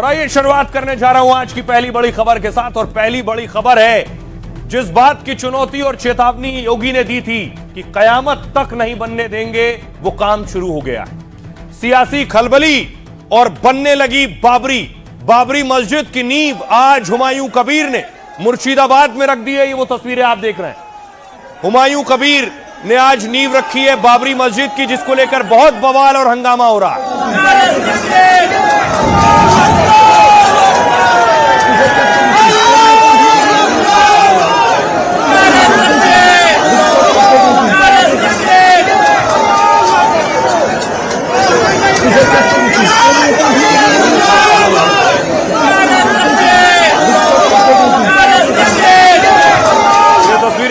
और आइए शुरुआत करने जा रहा हूं आज की पहली बड़ी खबर के साथ। और पहली बड़ी खबर है जिस बात की चुनौती और चेतावनी योगी ने दी थी कि कयामत तक नहीं बनने देंगे, वो काम शुरू हो गया है। सियासी खलबली और बनने लगी बाबरी मस्जिद की नींव आज हुमायूं कबीर ने मुर्शिदाबाद में रख दी है। ये वो तस्वीरें आप देख रहे हैं। हुमायूं कबीर ने आज नींव रखी है बाबरी मस्जिद की, जिसको लेकर बहुत बवाल और हंगामा हो रहा है।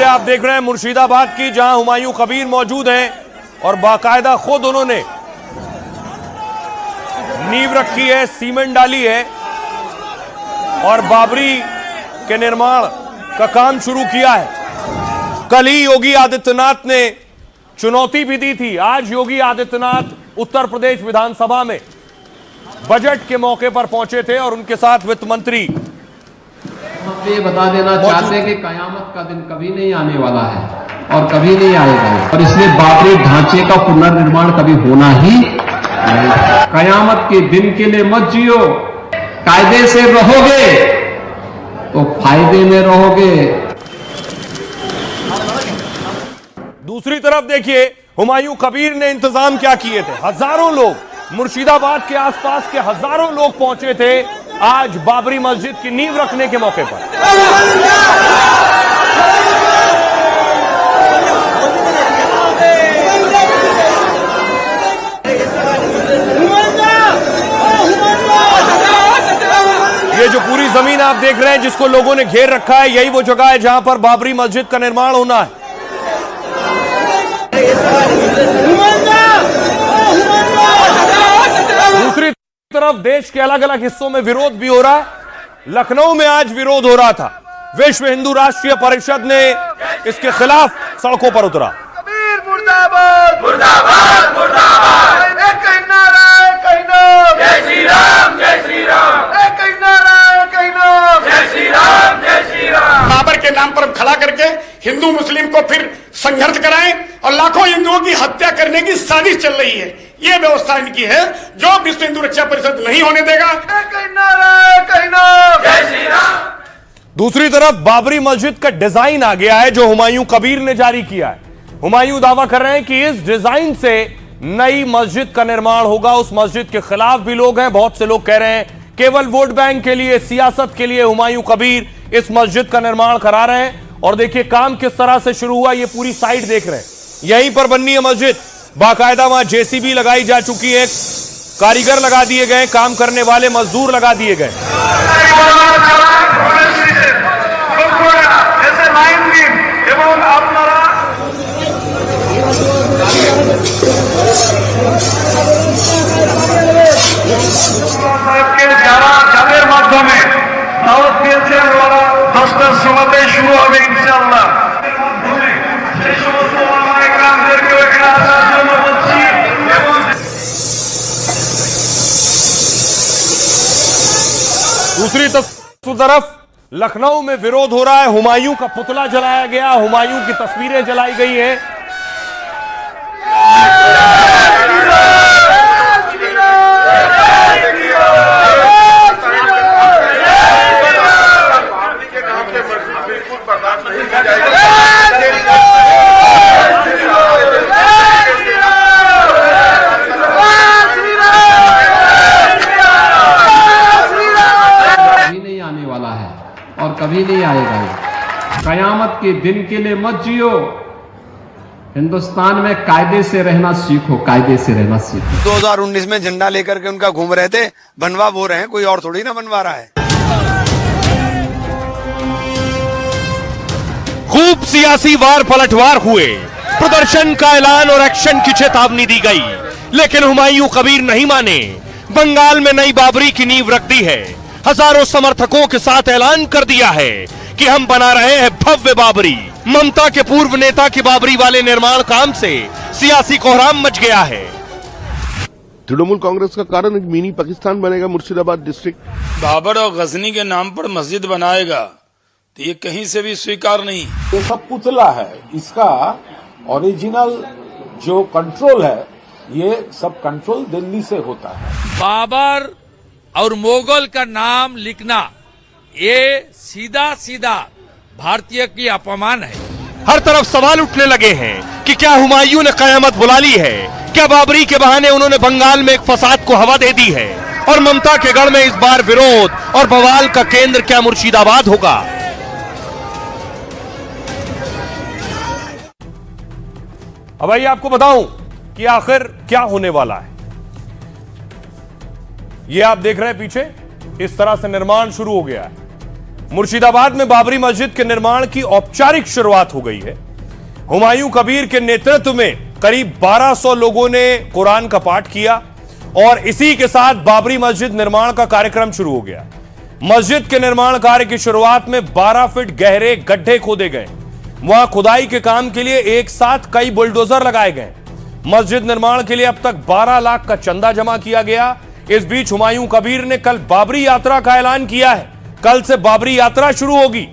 आप देख रहे हैं मुर्शिदाबाद की, जहां हुमायूं कबीर मौजूद हैं और बाकायदा खुद उन्होंने नींव रखी है, सीमेंट डाली है और बाबरी के निर्माण का काम शुरू किया है। कल ही योगी आदित्यनाथ ने चुनौती भी दी थी। आज योगी आदित्यनाथ उत्तर प्रदेश विधानसभा में बजट के मौके पर पहुंचे थे और उनके साथ वित्त मंत्री ये बता देना चाहते हैं कि कयामत का दिन कभी नहीं आने वाला है और कभी नहीं आएगा, और इसलिए बाबरी ढांचे का पुनर्निर्माण कभी होना ही नहीं। कयामत के दिन के लिए मत जियो, कायदे से रहोगे तो फायदे में रहोगे। दूसरी तरफ देखिए हुमायूं कबीर ने इंतजाम क्या किए थे। हजारों लोग, मुर्शिदाबाद के आसपास के हजारों लोग पहुंचे थे आज बाबरी मस्जिद की नींव रखने के मौके पर। ये जो पूरी जमीन आप देख रहे हैं जिसको लोगों ने घेर रखा है, यही वो जगह है जहां पर बाबरी मस्जिद का निर्माण होना है। दूसरी तरफ देश के अलग अलग हिस्सों में विरोध भी हो रहा है। लखनऊ में आज विरोध हो रहा था। विश्व हिंदू राष्ट्रीय परिषद ने इसके खिलाफ सड़कों पर उतरा। कबीर मुर्दाबाद मुर्दाबाद मुर्दाबाद, कहीं नारायण कहीं नाम, जय श्री राम जय श्री राम, कहीं नारायण कहीं नाम, जय श्री राम जय श्री राम। बाबर के नाम पर खड़ा करके हिंदू मुस्लिम को फिर संघर्ष कराएं और लाखों हिंदुओं की हत्या करने की साजिश चल रही है। ये व्यवस्था इनकी है जो विश्व हिंदू रक्षा परिषद नहीं होने देगा। कहीं नारायण कहीं नाम, जय श्री राम। दूसरी तरफ बाबरी मस्जिद का डिजाइन आ गया है जो हुमायूं कबीर ने जारी किया है। हुमायूं दावा कर रहे हैं कि इस डिजाइन से नई मस्जिद का निर्माण होगा। उस मस्जिद के खिलाफ भी लोग हैं। बहुत से लोग कह रहे हैं केवल वोट बैंक के लिए, सियासत के लिए हुमायूं कबीर इस मस्जिद का निर्माण करा रहे हैं। और देखिए काम किस तरह से शुरू हुआ, ये पूरी साइड देख रहे हैं। यहीं पर बननी है मस्जिद। बाकायदा वहां जेसीबी लगाई जा चुकी है, कारीगर लगा दिए गए, काम करने वाले मजदूर लगा दिए गए। মাধ্যমে দাওয়াত দিয়েছেন ওরা 10টার সময়তে শুরু হবে ইনশাআল্লাহ। সেই সমস্ত ওলামায়ে কেরামদেরকে এখানে আসার জন্য বলছি। दूसरी तरफ लखनऊ में विरोध हो रहा है। हुमायूं का पुतला जलाया गया, हुमायूं की तस्वीरें जलाई गई हैं। और कभी नहीं आएगा। कयामत के दिन के लिए मत जियो, हिंदुस्तान में कायदे से रहना सीखो, कायदे से रहना सीखो। 2019 में झंडा लेकर के उनका घूम रहे थे, बनवा वो रहे हैं, कोई और थोड़ी ना बनवा रहा है। खूब सियासी वार पलटवार हुए, प्रदर्शन का ऐलान और एक्शन की चेतावनी दी गई, लेकिन हुमायूं कबीर नहीं माने। बंगाल में नई बाबरी की नींव रख दी है। हजारों समर्थकों के साथ ऐलान कर दिया है कि हम बना रहे हैं भव्य बाबरी। ममता के पूर्व नेता के बाबरी वाले निर्माण काम से सियासी कोहराम मच गया है। तृणमूल कांग्रेस का कारण एक मिनी पाकिस्तान बनेगा मुर्शिदाबाद डिस्ट्रिक्ट। बाबर और गजनी के नाम पर मस्जिद बनाएगा तो ये कहीं से भी स्वीकार नहीं। ये सब पुतला है, इसका ओरिजिनल जो कंट्रोल है ये सब कंट्रोल दिल्ली से होता है। बाबर और मुगल का नाम लिखना ये सीधा सीधा भारतीय की अपमान है। हर तरफ सवाल उठने लगे हैं कि क्या हुमायूं ने कयामत बुला ली है? क्या बाबरी के बहाने उन्होंने बंगाल में एक फसाद को हवा दे दी है? और ममता के गढ़ में इस बार विरोध और बवाल का केंद्र क्या मुर्शिदाबाद होगा? अब आइए आपको बताऊं कि आखिर क्या होने वाला है। ये आप देख रहे हैं पीछे, इस तरह से निर्माण शुरू हो गया है। मुर्शिदाबाद में बाबरी मस्जिद के निर्माण की औपचारिक शुरुआत हो गई है। हुमायूं कबीर के नेतृत्व में करीब 1200 लोगों ने कुरान का पाठ किया और इसी के साथ बाबरी मस्जिद निर्माण का कार्यक्रम शुरू हो गया। मस्जिद के निर्माण कार्य की शुरुआत में 12 फीट गहरे गड्ढे खोदे गए। वहां खुदाई के काम के लिए एक साथ कई बुलडोजर लगाए गए। मस्जिद निर्माण के लिए अब तक 12 लाख का चंदा जमा किया गया। इस बीच हुमायूं कबीर ने कल बाबरी यात्रा का ऐलान किया है। कल से बाबरी यात्रा शुरू होगी।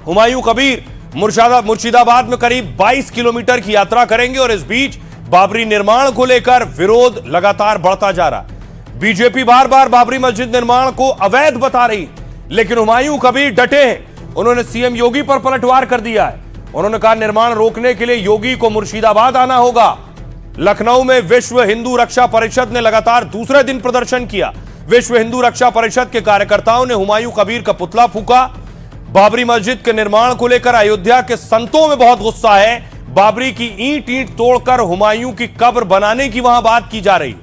हुमायूं कबीर मुर्शिदाबाद में करीब 22 किलोमीटर की यात्रा करेंगे और इस बीच बाबरी निर्माण को लेकर विरोध लगातार बढ़ता जा रहा है। बीजेपी बार बार बाबरी मस्जिद निर्माण को अवैध बता रही, लेकिन हुमायूं कबीर डटे हैं। उन्होंने सीएम योगी पर पलटवार कर दिया है। उन्होंने कहा निर्माण रोकने के लिए योगी को मुर्शिदाबाद आना होगा। लखनऊ में विश्व हिंदू रक्षा परिषद ने लगातार दूसरे दिन प्रदर्शन किया। विश्व हिंदू रक्षा परिषद के कार्यकर्ताओं ने हुमायूं कबीर का पुतला फूंका। बाबरी मस्जिद के निर्माण को लेकर अयोध्या के संतों में बहुत गुस्सा है। बाबरी की ईंट तोड़कर हुमायूं की कब्र बनाने की वहां बात की जा रही।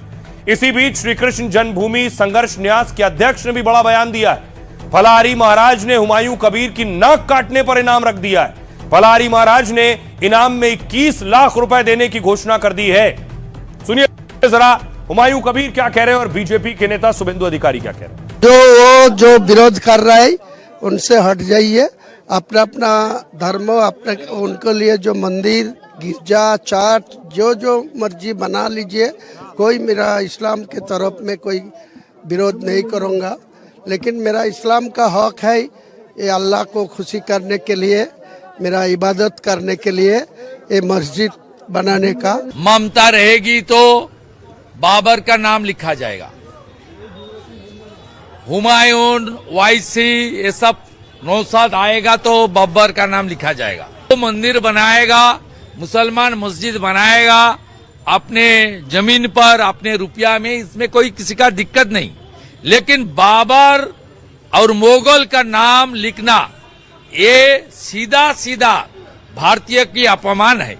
इसी बीच श्री कृष्ण जन्मभूमि संघर्ष न्यास के अध्यक्ष ने भी बड़ा बयान दिया है। फलाहारी महाराज ने हुमायूं कबीर की नाक काटने पर इनाम रख दिया है। फलाहारी महाराज ने इनाम में 21 लाख रुपए देने की घोषणा कर दी है। सुनिए जरा हुमायूं कबीर क्या कह रहे हैं और बीजेपी के नेता शुभेंदु अधिकारी क्या कह रहे हैं। जो विरोध कर रहा है उनसे हट जाइए। अपना अपना धर्म, अपने उनके लिए जो मंदिर, गिरजा, चर्च जो मर्जी बना लीजिए। कोई मेरा इस्लाम के तरफ में कोई विरोध नहीं करूँगा, लेकिन मेरा इस्लाम का हक है ये अल्लाह को खुशी करने के लिए, मेरा इबादत करने के लिए ये मस्जिद बनाने का। ममता रहेगी तो बाबर का नाम लिखा जाएगा। हुमायूं, वायसी, ये सब नौसाद आएगा तो बाबर का नाम लिखा जाएगा। तो मंदिर बनाएगा, मुसलमान मस्जिद बनाएगा अपने जमीन पर, अपने रुपया में, इसमें कोई किसी का दिक्कत नहीं। लेकिन बाबर और मुगल का नाम लिखना ये सीधा सीधा भारतीय की अपमान है।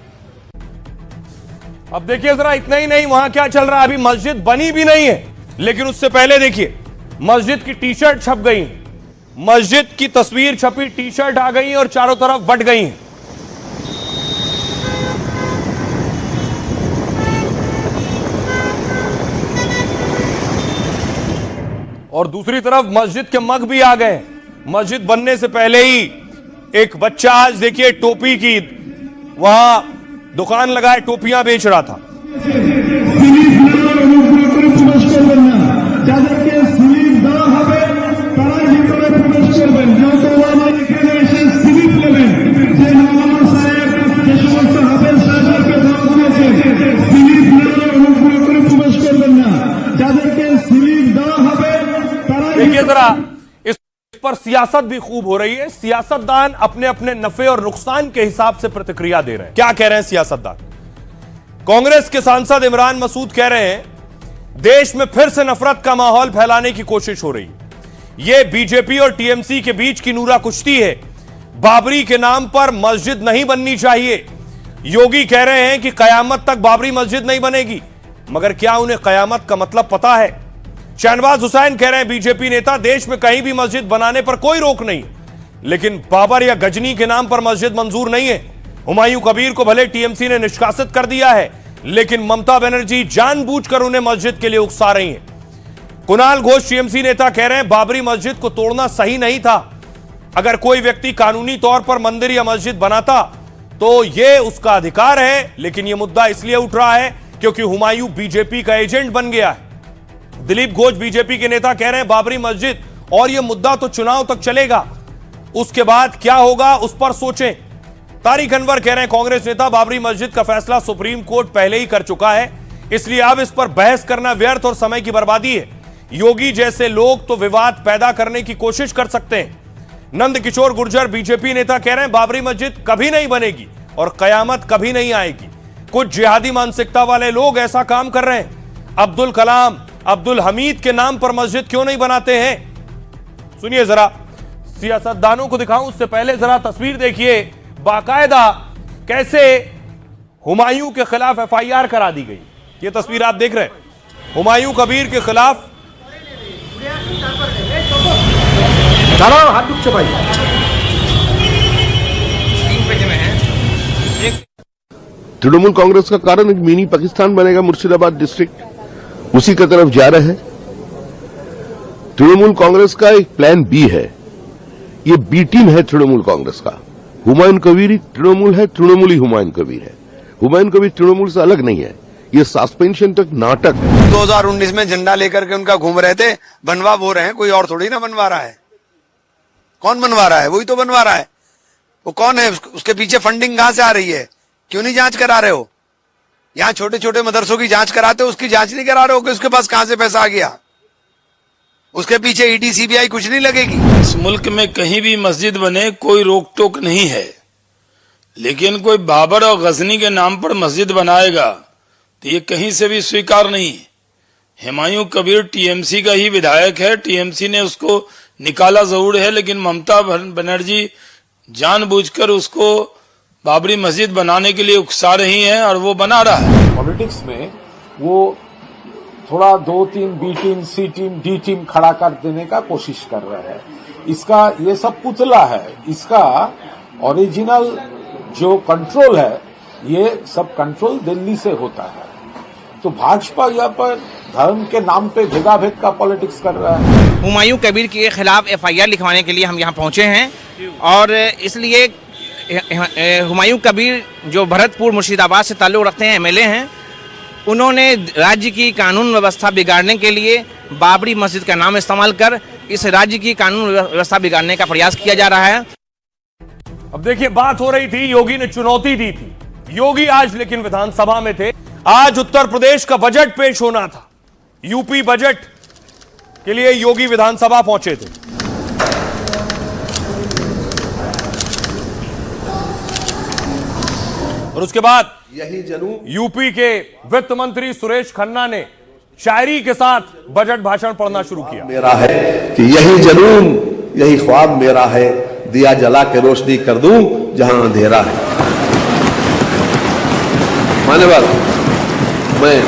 अब देखिए जरा, इतना ही नहीं, वहां क्या चल रहा है। अभी मस्जिद बनी भी नहीं है, लेकिन उससे पहले देखिए मस्जिद की टी शर्ट छप गई, मस्जिद की तस्वीर छपी टी शर्ट आ गई और चारों तरफ बट गई हैं। और दूसरी तरफ मस्जिद के मग भी आ गए। मस्जिद बनने से पहले ही एक बच्चा, आज देखिए टोपी की वहां दुकान लगाए टोपियां बेच रहा था। देखिए जरा, इस पर सियासत भी खूब हो रही है। सियासतदान अपने अपने नफे और नुकसान के हिसाब से प्रतिक्रिया दे रहे हैं। क्या कह रहे हैं सियासतदान? कांग्रेस के सांसद इमरान मसूद कह रहे हैं देश में फिर से नफरत का माहौल फैलाने की कोशिश हो रही है। यह बीजेपी और टीएमसी के बीच की नूरा कुश्ती है। बाबरी के नाम पर मस्जिद नहीं बननी चाहिए। योगी कह रहे हैं कि कयामत तक बाबरी मस्जिद नहीं बनेगी, मगर क्या उन्हें कयामत का मतलब पता है? शहनवाज हुसैन कह रहे हैं बीजेपी नेता देश में कहीं भी मस्जिद बनाने पर कोई रोक नहीं, लेकिन बाबर या गजनी के नाम पर मस्जिद मंजूर नहीं है। हुमायूं कबीर को भले टीएमसी ने निष्कासित कर दिया है, लेकिन ममता बनर्जी जानबूझकर उन्हें मस्जिद के लिए उकसा रही हैं। कुणाल घोष टीएमसी नेता कह रहे हैं बाबरी मस्जिद को तोड़ना सही नहीं था। अगर कोई व्यक्ति कानूनी तौर पर मंदिर या मस्जिद बनाता तो यह उसका अधिकार है, लेकिन यह मुद्दा इसलिए उठ रहा है क्योंकि हुमायूं बीजेपी का एजेंट बन गया है। दिलीप घोष बीजेपी के नेता कह रहे हैं बाबरी मस्जिद और यह मुद्दा तो चुनाव तक चलेगा, उसके बाद क्या होगा उस पर सोचें। तारिक अनवर कह रहे हैं कांग्रेस नेता बाबरी मस्जिद का फैसला सुप्रीम कोर्ट पहले ही कर चुका है, इसलिए अब इस पर बहस करना व्यर्थ और समय की बर्बादी है। योगी जैसे लोग तो विवाद पैदा करने की कोशिश कर सकते हैं। नंद किशोर गुर्जर बीजेपी नेता कह रहे हैं बाबरी मस्जिद कभी नहीं बनेगी और कयामत कभी नहीं आएगी। कुछ जिहादी मानसिकता वाले लोग ऐसा काम कर रहे हैं। अब्दुल कलाम, अब्दुल हमीद के नाम पर मस्जिद क्यों नहीं बनाते हैं? सुनिए जरा, सियासतदानों को दिखाऊं उससे पहले जरा तस्वीर देखिए। बाकायदा कैसे हुमायूं के खिलाफ एफआईआर करा दी गई, ये तस्वीर आप देख रहे हैं। हुमायूं कबीर के खिलाफ तृणमूल कांग्रेस का कारण एक मिनी पाकिस्तान बनेगा मुर्शिदाबाद डिस्ट्रिक्ट, उसी की तरफ जा रहे हैं। तृणमूल कांग्रेस का एक प्लान बी है, ये बी टीम है तृणमूल कांग्रेस का। हुमायूं कबीर ही तृणमूल है, तृणमूल ही हुमायूं कबीर है। हुमायूं कबीर तृणमूल से अलग नहीं है, ये सस्पेंशन तक नाटक है। 2019 में झंडा लेकर के उनका घूम रहे थे, बनवा वो रहे हैं, कोई और थोड़ी ना बनवा रहा है। कौन बनवा रहा है? वही तो बनवा रहा है। वो कौन है? उसके पीछे फंडिंग कहां से आ रही है? क्यों नहीं जांच करा रहे हो? यहां छोटे छोटे मदरसों की जांच कराते हो, उसकी जांच नहीं करा रहे हो कि उसके पास कहां से पैसा आ गया? उसके पीछे ईडी सीबीआई कुछ नहीं लगेगी। इस मुल्क में कहीं भी मस्जिद बने कोई रोक टोक नहीं है, लेकिन कोई बाबर और गजनी के नाम पर मस्जिद बनाएगा तो ये कहीं से भी स्वीकार नहीं। हुमायूं कबीर टीएमसी का ही विधायक है, टीएमसी ने उसको निकाला जरूर है, लेकिन ममता बनर्जी जानबूझकर उसको बाबरी मस्जिद बनाने के लिए उकसा रही हैं और वो बना रहा है। पॉलिटिक्स में वो थोड़ा 2-3 बी टीम, सी टीम, डी टीम खड़ा कर देने का कोशिश कर रहे हैं। इसका ये सब पुतला है, इसका ओरिजिनल जो कंट्रोल है ये सब कंट्रोल दिल्ली से होता है। तो भाजपा यहाँ पर धर्म के नाम पे भेदाभेद का पॉलिटिक्स कर रहा है। हुमायूं कबीर के खिलाफ एफआईआर लिखवाने के लिए हम यहाँ पहुंचे हैं और इसलिए हुमायूं कबीर जो भरतपुर मुर्शिदाबाद से ताल्लुक़ रखते हैं, एमएलए हैं, उन्होंने राज्य की कानून व्यवस्था बिगाड़ने के लिए बाबरी मस्जिद का नाम इस्तेमाल कर इस राज्य की कानून व्यवस्था बिगाड़ने का प्रयास किया जा रहा है। अब देखिए, बात हो रही थी, योगी ने चुनौती दी थी। योगी आज लेकिन विधानसभा में थे। आज उत्तर प्रदेश का बजट पेश होना था, यूपी बजट के लिए योगी विधानसभा पहुंचे थे। और उसके बाद यही जनून यूपी के वित्त मंत्री सुरेश खन्ना ने शायरी के साथ बजट भाषण पढ़ना शुरू किया। मेरा है कि यही जनून, यही ख्वाब मेरा है, दिया जला के रोशनी कर दूं जहां अंधेरा है। माने बात मैं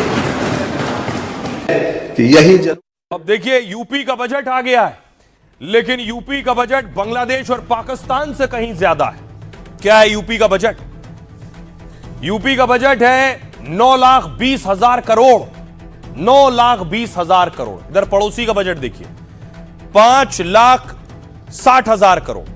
कि यही जनून। अब देखिए, यूपी का बजट आ गया है, लेकिन यूपी का बजट बांग्लादेश और पाकिस्तान से कहीं ज्यादा है। क्या है यूपी का बजट? यूपी का बजट है 9,20,000 करोड़। 9,20,000 करोड़। इधर पड़ोसी का बजट देखिए, 5,60,000 करोड़।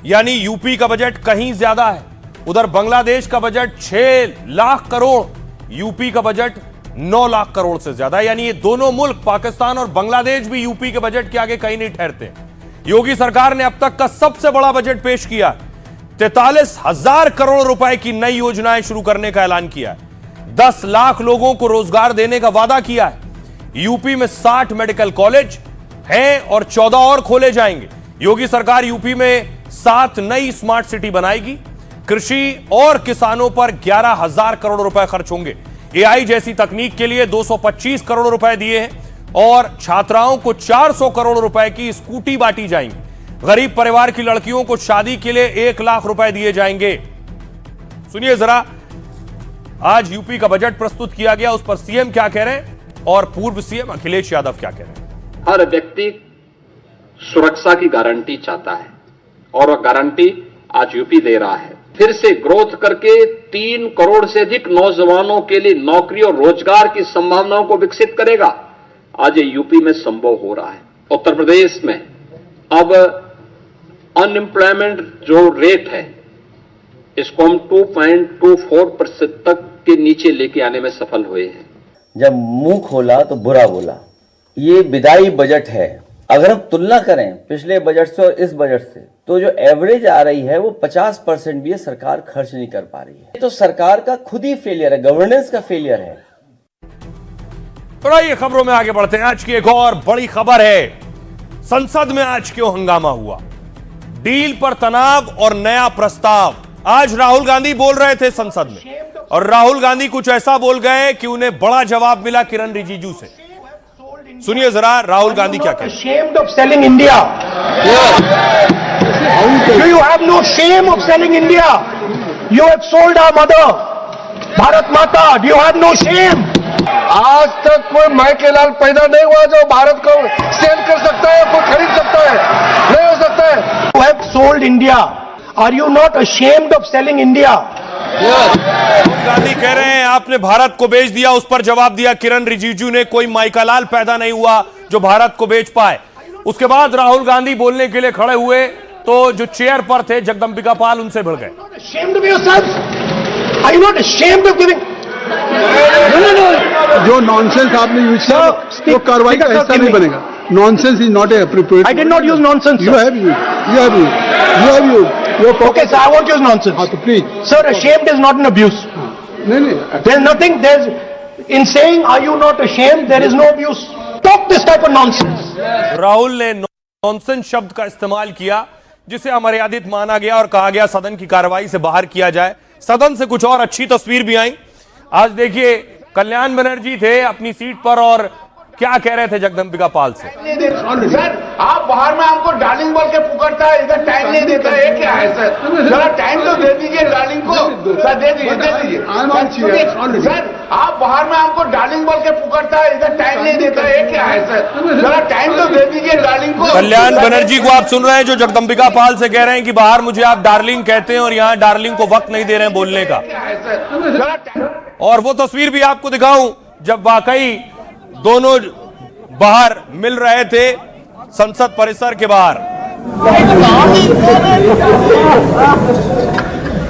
यानी यूपी का बजट कहीं ज्यादा है। उधर बांग्लादेश का बजट 6 लाख करोड़, यूपी का बजट 9 लाख करोड़ से ज्यादा। यानी ये दोनों मुल्क, पाकिस्तान और बांग्लादेश, भी यूपी के बजट के आगे कहीं नहीं ठहरते। योगी सरकार ने अब तक का सबसे बड़ा बजट पेश किया। 43,000 करोड़ रुपए की नई योजनाएं शुरू करने का ऐलान किया है। 10 लाख लोगों को रोजगार देने का वादा किया है। यूपी में 60 मेडिकल कॉलेज हैं और 14 और खोले जाएंगे। योगी सरकार यूपी में 7 नई स्मार्ट सिटी बनाएगी। कृषि और किसानों पर 11,000 करोड़ रुपए खर्च होंगे। एआई जैसी तकनीक के लिए 225 करोड़ रुपए दिए हैं और छात्राओं को 400 करोड़ रुपए की स्कूटी बांटी जाएंगी। गरीब परिवार की लड़कियों को शादी के लिए 1 लाख रुपए दिए जाएंगे। सुनिए जरा, आज यूपी का बजट प्रस्तुत किया गया, उस पर सीएम क्या कह रहे हैं और पूर्व सीएम अखिलेश यादव क्या कह रहे हैं। हर व्यक्ति सुरक्षा की गारंटी चाहता है और वह गारंटी आज यूपी दे रहा है। फिर से ग्रोथ करके 3 करोड़ से अधिक नौजवानों के लिए नौकरी और रोजगार की संभावनाओं को विकसित करेगा। आज ये यूपी में संभव हो रहा है। उत्तर प्रदेश में अब अनएम्प्लॉयमेंट जो रेट है, इसको हम 2.24% तक के नीचे लेके आने में सफल हुए हैं। जब मुंह खोला तो बुरा बोला, ये विदाई बजट है। अगर हम तुलना करें पिछले बजट से और इस बजट से, तो जो एवरेज आ रही है वो 50% भी सरकार खर्च नहीं कर पा रही है। तो सरकार का खुद ही फेलियर है, गवर्नेंस का फेलियर है। तो आइए खबरों में आगे बढ़ते हैं। आज की एक और बड़ी खबर है, संसद में आज क्यों हंगामा हुआ, डील पर तनाव और नया प्रस्ताव। आज राहुल गांधी बोल रहे थे संसद में, और राहुल गांधी कुछ ऐसा बोल गए कि उन्हें बड़ा जवाब मिला किरण रिजिजू से। सुनिए जरा राहुल गांधी क्या कहते हैं। Ashamed of selling India. Do you have no shame of selling India? You have sold our mother, Bharat Mata. Do you have no shame? आज तक कोई माइके लाल पैदा नहीं हुआ जो भारत को सेल कर सकता है, कोई खरीद सकता है, नहीं हो सकता है। You have sold India. Are you not ashamed of selling India? Gandhi कह रहे हैं आपने भारत को बेच दिया। उस पर जवाब दिया किरण रिजिजू ने, कोई माइकालाल पैदा नहीं हुआ जो भारत को बेच पाए। उसके बाद राहुल गांधी बोलने के लिए खड़े हुए तो जो चेयर पर थे जगदंबिका पाल उनसे भिड़ गए। जो नॉनसेंस आपने यूज किया वो कार्रवाई का हिस्सा नहीं बनेगा। Nonsense is not appropriate. I did not use nonsense. You have used. Okay, so I won't use nonsense. हाँ तो please Sir, ashamed is not an abuse. नहीं There's nothing. In saying, "Are you not ashamed?" There is no abuse. Stop this type of nonsense. Rahul ने nonsense शब्द का इस्तेमाल किया, जिसे अमर्यादित माना गया और कहा गया सदन की कार्रवाई से बाहर किया जाए। सदन से कुछ और अच्छी तस्वीर भी आई। आज देखिए कल्याण बनर्जी थे अपनी सीट पर और क्या कह रहे थे जगदंबिका पाल से। सर, आप बाहर में हमको डार्लिंग बोल के पुकारता है, इधर टाइम नहीं देता है, क्या है सर? जरा टाइम तो दे दीजिए डार्लिंग को। सर दे दीजिए। सर, आप बाहर में हमको डार्लिंग बोल के पुकारता है, इधर टाइम नहीं देता है, क्या है सर? जरा टाइम तो दे दीजिए डार्लिंग को। कल्याण बनर्जी को आप सुन रहे हैं जो जगदंबिका पाल से कह रहे हैं कि बाहर मुझे आप डार्लिंग कहते हैं और यहाँ डार्लिंग को वक्त नहीं दे रहे हैं बोलने का। और वो तस्वीर भी आपको दिखाऊं जब वाकई दोनों बाहर मिल रहे थे संसद परिसर के बाहर।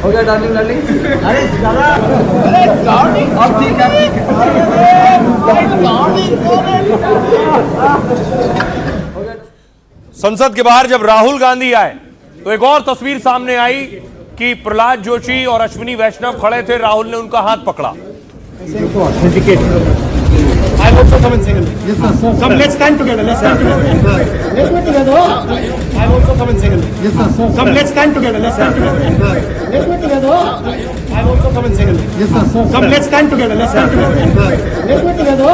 हो गया डार्लिंग अरे अब ठीक है। संसद के बाहर जब राहुल गांधी आए तो एक और तस्वीर सामने आई कि प्रहलाद जोशी और अश्विनी वैष्णव खड़े थे, राहुल ने उनका हाथ पकड़ा। I also come and single. Yes, sir. Come, let's stand together. Let's stand together. Let's go together. I also come and single. Yes, sir. Come, let's stand together. Let's stand together. Let's go together. I also come and single. Yes, sir. Come, let's stand together. Let's stand together. Let's go together.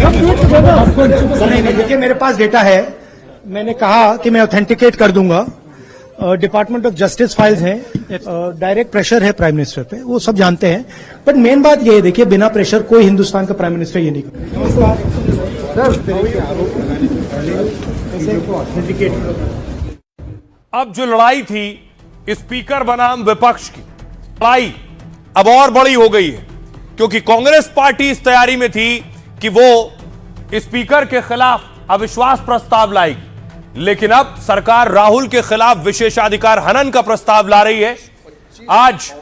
Come, do it together. Sir, देखिए मेरे पास data है, मैंने कहा कि मैं authenticate कर दूंगा। Department of justice files हैं, डायरेक्ट प्रेशर है प्राइम मिनिस्टर पे, वो सब जानते हैं। बट मेन बात ये है, देखिए बिना प्रेशर कोई हिंदुस्तान का प्राइम मिनिस्टर ये नहीं करता। अब जो लड़ाई थी स्पीकर बनाम विपक्ष की, लड़ाई अब और बड़ी हो गई है, क्योंकि कांग्रेस पार्टी इस तैयारी में थी कि वो स्पीकर के खिलाफ अविश्वास प्रस्ताव लाएगी, लेकिन अब सरकार राहुल के खिलाफ विशेषाधिकार हनन का प्रस्ताव ला रही है। आज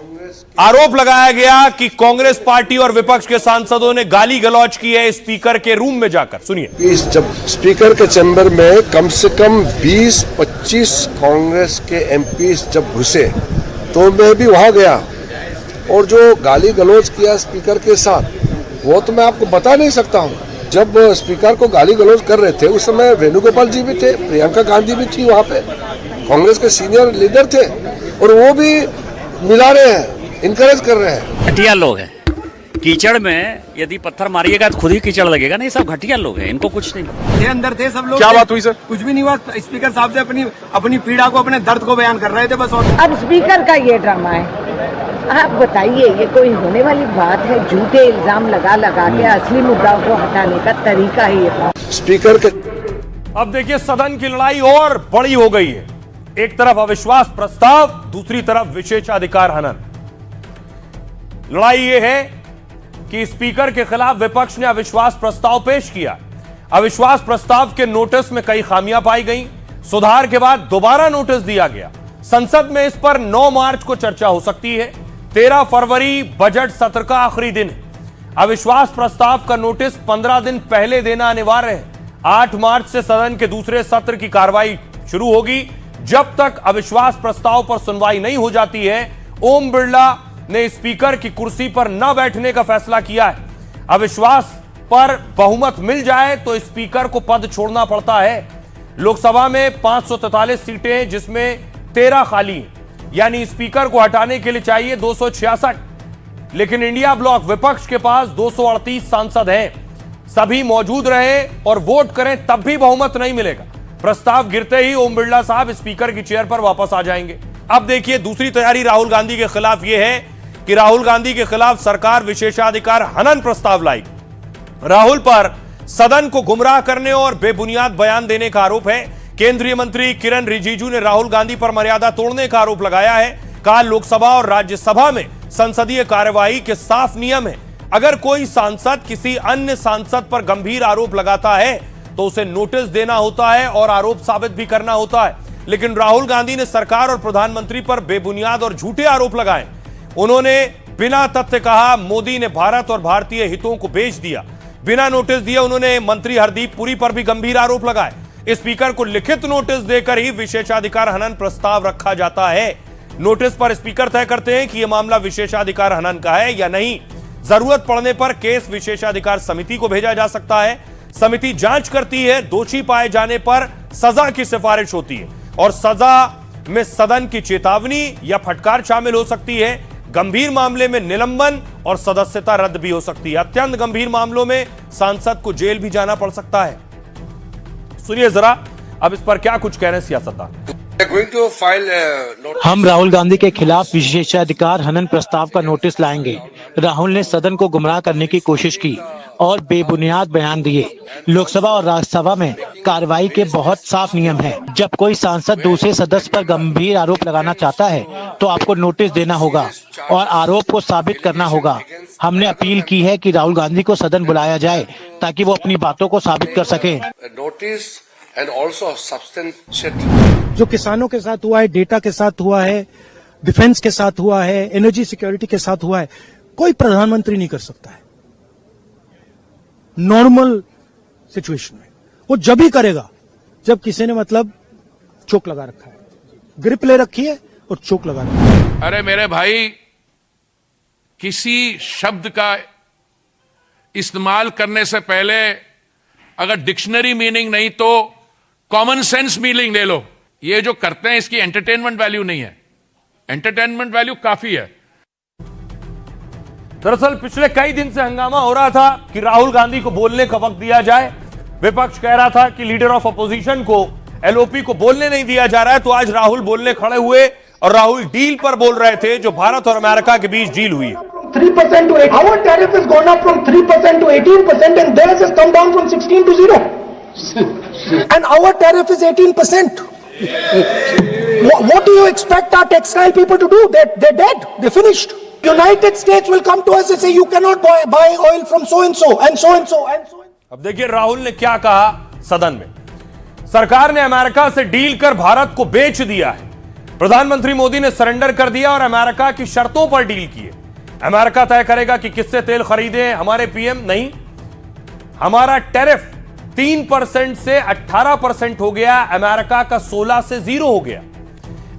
आरोप लगाया गया कि कांग्रेस पार्टी और विपक्ष के सांसदों ने गाली गलौज की है स्पीकर के रूम में जाकर। सुनिए। जब स्पीकर के चैम्बर में कम से कम 20-25 कांग्रेस के एमपीज जब घुसे तो मैं भी वहां गया, और जो गाली गलौज किया स्पीकर के साथ वो तो मैं आपको बता नहीं सकता हूं। जब स्पीकर को गाली गलौज कर रहे थे उस समय वेणुगोपाल जी भी थे, प्रियंका गांधी भी थी वहां पे, कांग्रेस के सीनियर लीडर थे, और वो भी मिला रहे हैं, इनकरेज कर रहे हैं। घटिया लोग हैं, कीचड़ में यदि पत्थर मारिएगा तो खुद ही कीचड़ लगेगा। नहीं, सब घटिया लोग हैं, इनको कुछ नहीं। अंदर थे सब लोग। क्या बात हुई सर? कुछ भी नहीं हुआ। स्पीकर साहब से अपनी पीड़ा को, अपने दर्द को बयान कर रहे थे बस। अब स्पीकर का ये ड्रामा है, आप बताइए ये कोई होने वाली बात है? झूठे इल्जाम लगा के असली मुद्दाओं को हटाने का तरीका ही ये स्पीकर के। अब देखिए सदन की लड़ाई और बड़ी हो गई है। एक तरफ अविश्वास प्रस्ताव, दूसरी तरफ विशेषाधिकार हनन। लड़ाई ये है कि स्पीकर के खिलाफ विपक्ष ने अविश्वास प्रस्ताव पेश किया। अविश्वास प्रस्ताव के नोटिस में कई खामियां पाई गई। सुधार के बाद दोबारा नोटिस दिया गया। संसद में इस पर 9 मार्च को चर्चा हो सकती है। 13 फरवरी बजट सत्र का आखिरी दिन है। अविश्वास प्रस्ताव का नोटिस 15 दिन पहले देना अनिवार्य है। 8 मार्च से सदन के दूसरे सत्र की कार्रवाई शुरू होगी। जब तक अविश्वास प्रस्ताव पर सुनवाई नहीं हो जाती है, ओम बिरला ने स्पीकर की कुर्सी पर न बैठने का फैसला किया है। अविश्वास पर बहुमत मिल जाए तो स्पीकर को पद छोड़ना पड़ता है। लोकसभा में 543 सीटें जिसमें 13 खाली हैं, यानी स्पीकर को हटाने के लिए चाहिए 266, लेकिन इंडिया ब्लॉक विपक्ष के पास 238 सांसद हैं। सभी मौजूद रहे और वोट करें तब भी बहुमत नहीं मिलेगा। प्रस्ताव गिरते ही ओम बिरला साहब स्पीकर की चेयर पर वापस आ जाएंगे। अब देखिए दूसरी तैयारी राहुल गांधी के खिलाफ यह है कि राहुल गांधी के खिलाफ सरकार विशेषाधिकार हनन प्रस्ताव लाएगी। राहुल पर सदन को गुमराह करने और बेबुनियाद बयान देने का आरोप है। केंद्रीय मंत्री किरण रिजिजू ने राहुल गांधी पर मर्यादा तोड़ने का आरोप लगाया है। कहा लोकसभा और राज्यसभा में संसदीय कार्यवाही के साफ नियम है। अगर कोई सांसद किसी अन्य सांसद पर गंभीर आरोप लगाता है तो उसे नोटिस देना होता है और आरोप साबित भी करना होता है। लेकिन राहुल गांधी ने सरकार और प्रधानमंत्री पर बेबुनियाद और झूठे आरोप लगाए। उन्होंने बिना तथ्य कहा मोदी ने भारत और भारतीय हितों को बेच दिया। बिना नोटिस दिए उन्होंने मंत्री हरदीप पुरी पर भी गंभीर आरोप लगाए। स्पीकर को लिखित नोटिस देकर ही विशेषाधिकार हनन प्रस्ताव रखा जाता है। नोटिस पर स्पीकर तय करते हैं कि यह मामला विशेषाधिकार हनन का है या नहीं। जरूरत पड़ने पर केस विशेषाधिकार समिति को भेजा जा सकता है। समिति जांच करती है। दोषी पाए जाने पर सजा की सिफारिश होती है और सजा में सदन की चेतावनी या फटकार शामिल हो सकती है। गंभीर मामले में निलंबन और सदस्यता रद्द भी हो सकती है। अत्यंत गंभीर मामलों में सांसद को जेल भी जाना पड़ सकता है। सुनिए जरा अब इस पर क्या कुछ कह रहे हैं सियासतदान। हम राहुल गांधी के खिलाफ विशेषाधिकार हनन प्रस्ताव का नोटिस लाएंगे। राहुल ने सदन को गुमराह करने की कोशिश की और बेबुनियाद बयान दिए। लोकसभा और राज्यसभा में कार्रवाई के बहुत साफ नियम हैं। जब कोई सांसद दूसरे सदस्य पर गंभीर आरोप लगाना चाहता है तो आपको नोटिस देना होगा और आरोप को साबित करना होगा। हमने अपील की है कि राहुल गांधी को सदन बुलाया जाए ताकि वो अपनी बातों को साबित कर सकें। जो किसानों के साथ हुआ है, डेटा के साथ हुआ है, डिफेंस के साथ हुआ है, एनर्जी सिक्योरिटी के साथ हुआ है, कोई प्रधानमंत्री नहीं कर सकता है। नॉर्मल सिचुएशन में वो जब ही करेगा जब किसी ने मतलब चोक लगा रखा है, ग्रिप ले रखी है और चोक लगा रखा है। अरे मेरे भाई, किसी शब्द का इस्तेमाल करने से पहले अगर डिक्शनरी मीनिंग नहीं तो कॉमन सेंस मीनिंग ले लो। ये जो करते हैं इसकी एंटरटेनमेंट वैल्यू नहीं है। एंटरटेनमेंट वैल्यू काफी है। दरअसल पिछले कई दिन से हंगामा हो रहा था कि राहुल गांधी को बोलने का वक्त दिया जाए। विपक्ष कह रहा था कि लीडर ऑफ अपोजिशन को, एलओपी को बोलने नहीं दिया जा रहा है। तो आज राहुल बोलने खड़े हुए और राहुल डील पर बोल रहे थे जो भारत और अमेरिका के बीच डील हुई। 3% to 8. Our tariff has gone up from 3% to 18% and theirs has come down from 16 to 0. And our tariff is 18%. What do you expect our textile people to do? They're dead. They're finished. United States will come to us and say you cannot buy oil from so and so and so and so and so. अब देखिए राहुल ने क्या कहा सदन में। सरकार ने America से डील कर भारत को बेच दिया है। प्रधानमंत्री मोदी ने सरेंडर कर दिया और अमेरिका की शर्तों पर डील की है। अमेरिका तय करेगा कि किससे तेल खरीदे। हमारे पीएम नहीं, हमारा टैरिफ 3% से 18% हो गया। अमेरिका का 16 से 0 हो गया।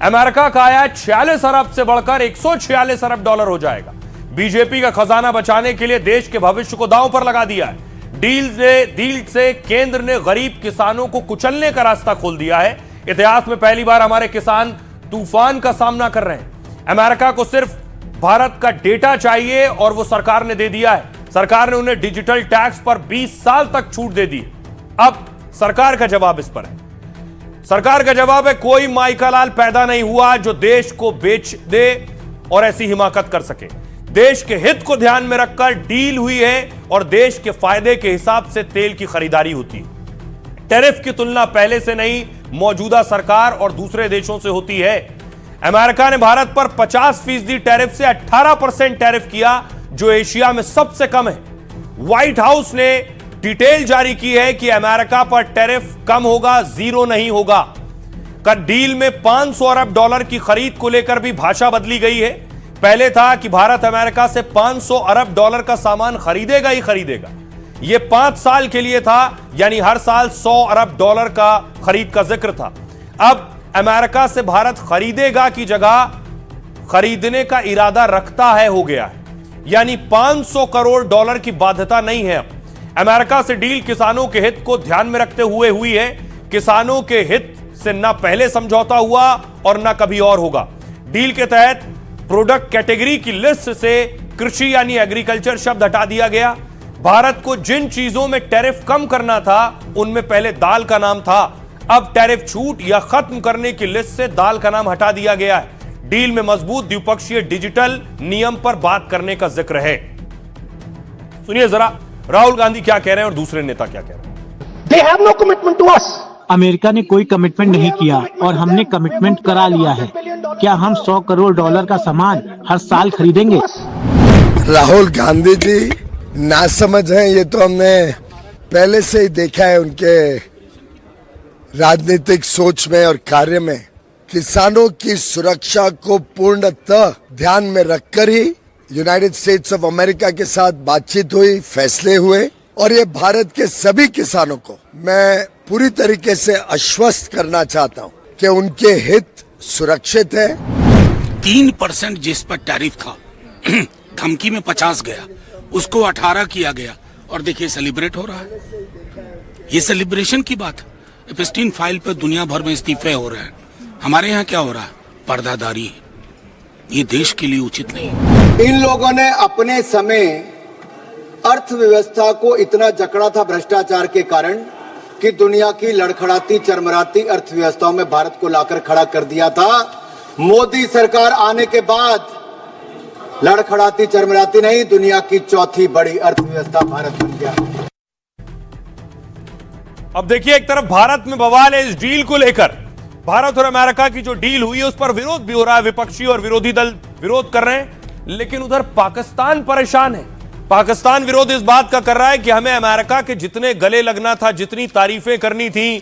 अमेरिका का आयात 46 अरब से बढ़कर 146 अरब डॉलर हो जाएगा। बीजेपी का खजाना बचाने के लिए देश के भविष्य को दांव पर लगा दिया है। डील से केंद्र ने गरीब किसानों को कुचलने का रास्ता खोल दिया है। इतिहास में पहली बार हमारे किसान तूफान का सामना कर रहे हैं। अमेरिका को सिर्फ भारत का डेटा चाहिए और वो सरकार ने दे दिया है। सरकार ने उन्हें डिजिटल टैक्स पर 20 साल तक छूट दे दी। अब सरकार का जवाब इस पर है। सरकार का जवाब है कोई माई का लाल पैदा नहीं हुआ जो देश को बेच दे और ऐसी हिमाकत कर सके। देश के हित को ध्यान में रखकर डील हुई है और देश के फायदे के हिसाब से तेल की खरीदारी होती है। टैरिफ की तुलना पहले से नहीं, मौजूदा सरकार और दूसरे देशों से होती है। अमेरिका ने भारत पर 50% टैरिफ से 18% टैरिफ किया जो एशिया में सबसे कम है। व्हाइट हाउस ने डिटेल जारी की है कि अमेरिका पर टैरिफ कम होगा, 0 नहीं होगा। कर डील में 500 अरब डॉलर की खरीद को लेकर भी भाषा बदली गई है। पहले था कि भारत अमेरिका से 500 अरब डॉलर का सामान खरीदेगा ही खरीदेगा। यह 5 साल के लिए था, यानी हर साल $100 अरब का खरीद का जिक्र था। अब अमेरिका से भारत खरीदेगा की जगह खरीदने का इरादा रखता है हो गया है, यानी $500 करोड़ की बाध्यता नहीं है। अब अमेरिका से डील किसानों के हित को ध्यान में रखते हुए हुई है। किसानों के हित से ना पहले समझौता हुआ और ना कभी और होगा। डील के तहत प्रोडक्ट कैटेगरी की लिस्ट से कृषि यानी एग्रीकल्चर शब्द हटा दिया गया। भारत को जिन चीजों में टैरिफ कम करना था उनमें पहले दाल का नाम था, अब टैरिफ छूट या खत्म करने की लिस्ट से दाल का नाम हटा दिया गया है। डील में मजबूत द्विपक्षीय डिजिटल नियम पर बात करने का जिक्र है। सुनिए जरा राहुल गांधी क्या कह रहे हैं और दूसरे नेता क्या कह रहे हैं। They have no commitment to us. America ने कोई कमिटमेंट नहीं किया और हमने कमिटमेंट करा लिया है। क्या हम $100 करोड़ का सामान हर साल खरीदेंगे? राहुल गांधी जी ना समझ हैं, ये तो हमने पहले से ही देखा है उनके राजनीतिक सोच में और कार्य में। किसानों की सुरक्षा को पूर्णतः ध्यान में रखकर ही यूनाइटेड स्टेट्स ऑफ अमेरिका के साथ बातचीत हुई, फैसले हुए और ये भारत के सभी किसानों को मैं पूरी तरीके से आश्वस्त करना चाहता हूँ कि उनके हित सुरक्षित है। 3% जिस पर टैरिफ था धमकी में 50 गया, उसको 18 किया गया और देखिए सेलिब्रेट हो रहा है। ये सेलिब्रेशन की बात है। एपस्टीन फाइल पर दुनिया भर में इस्तीफे हो रहे हैं, हमारे यहाँ क्या हो रहा है? पर्दादारी है। ये देश के लिए उचित नहीं। इन लोगों ने अपने समय अर्थव्यवस्था को इतना जकड़ा था भ्रष्टाचार के कारण कि दुनिया की लड़खड़ाती चरमराती अर्थव्यवस्थाओं में भारत को लाकर खड़ा कर दिया था। मोदी सरकार आने के बाद लड़खड़ाती चरमराती नहीं, दुनिया की चौथी बड़ी अर्थव्यवस्था भारत बन गया। अब देखिए, एक तरफ भारत में बवाल है इस डील को लेकर। भारत और अमेरिका की जो डील हुई है उस पर विरोध भी हो रहा है, विपक्षी और विरोधी दल विरोध कर रहे हैं। लेकिन उधर पाकिस्तान परेशान है। पाकिस्तान विरोध इस बात का कर रहा है कि हमें अमेरिका के जितने गले लगना था, जितनी तारीफें करनी थी,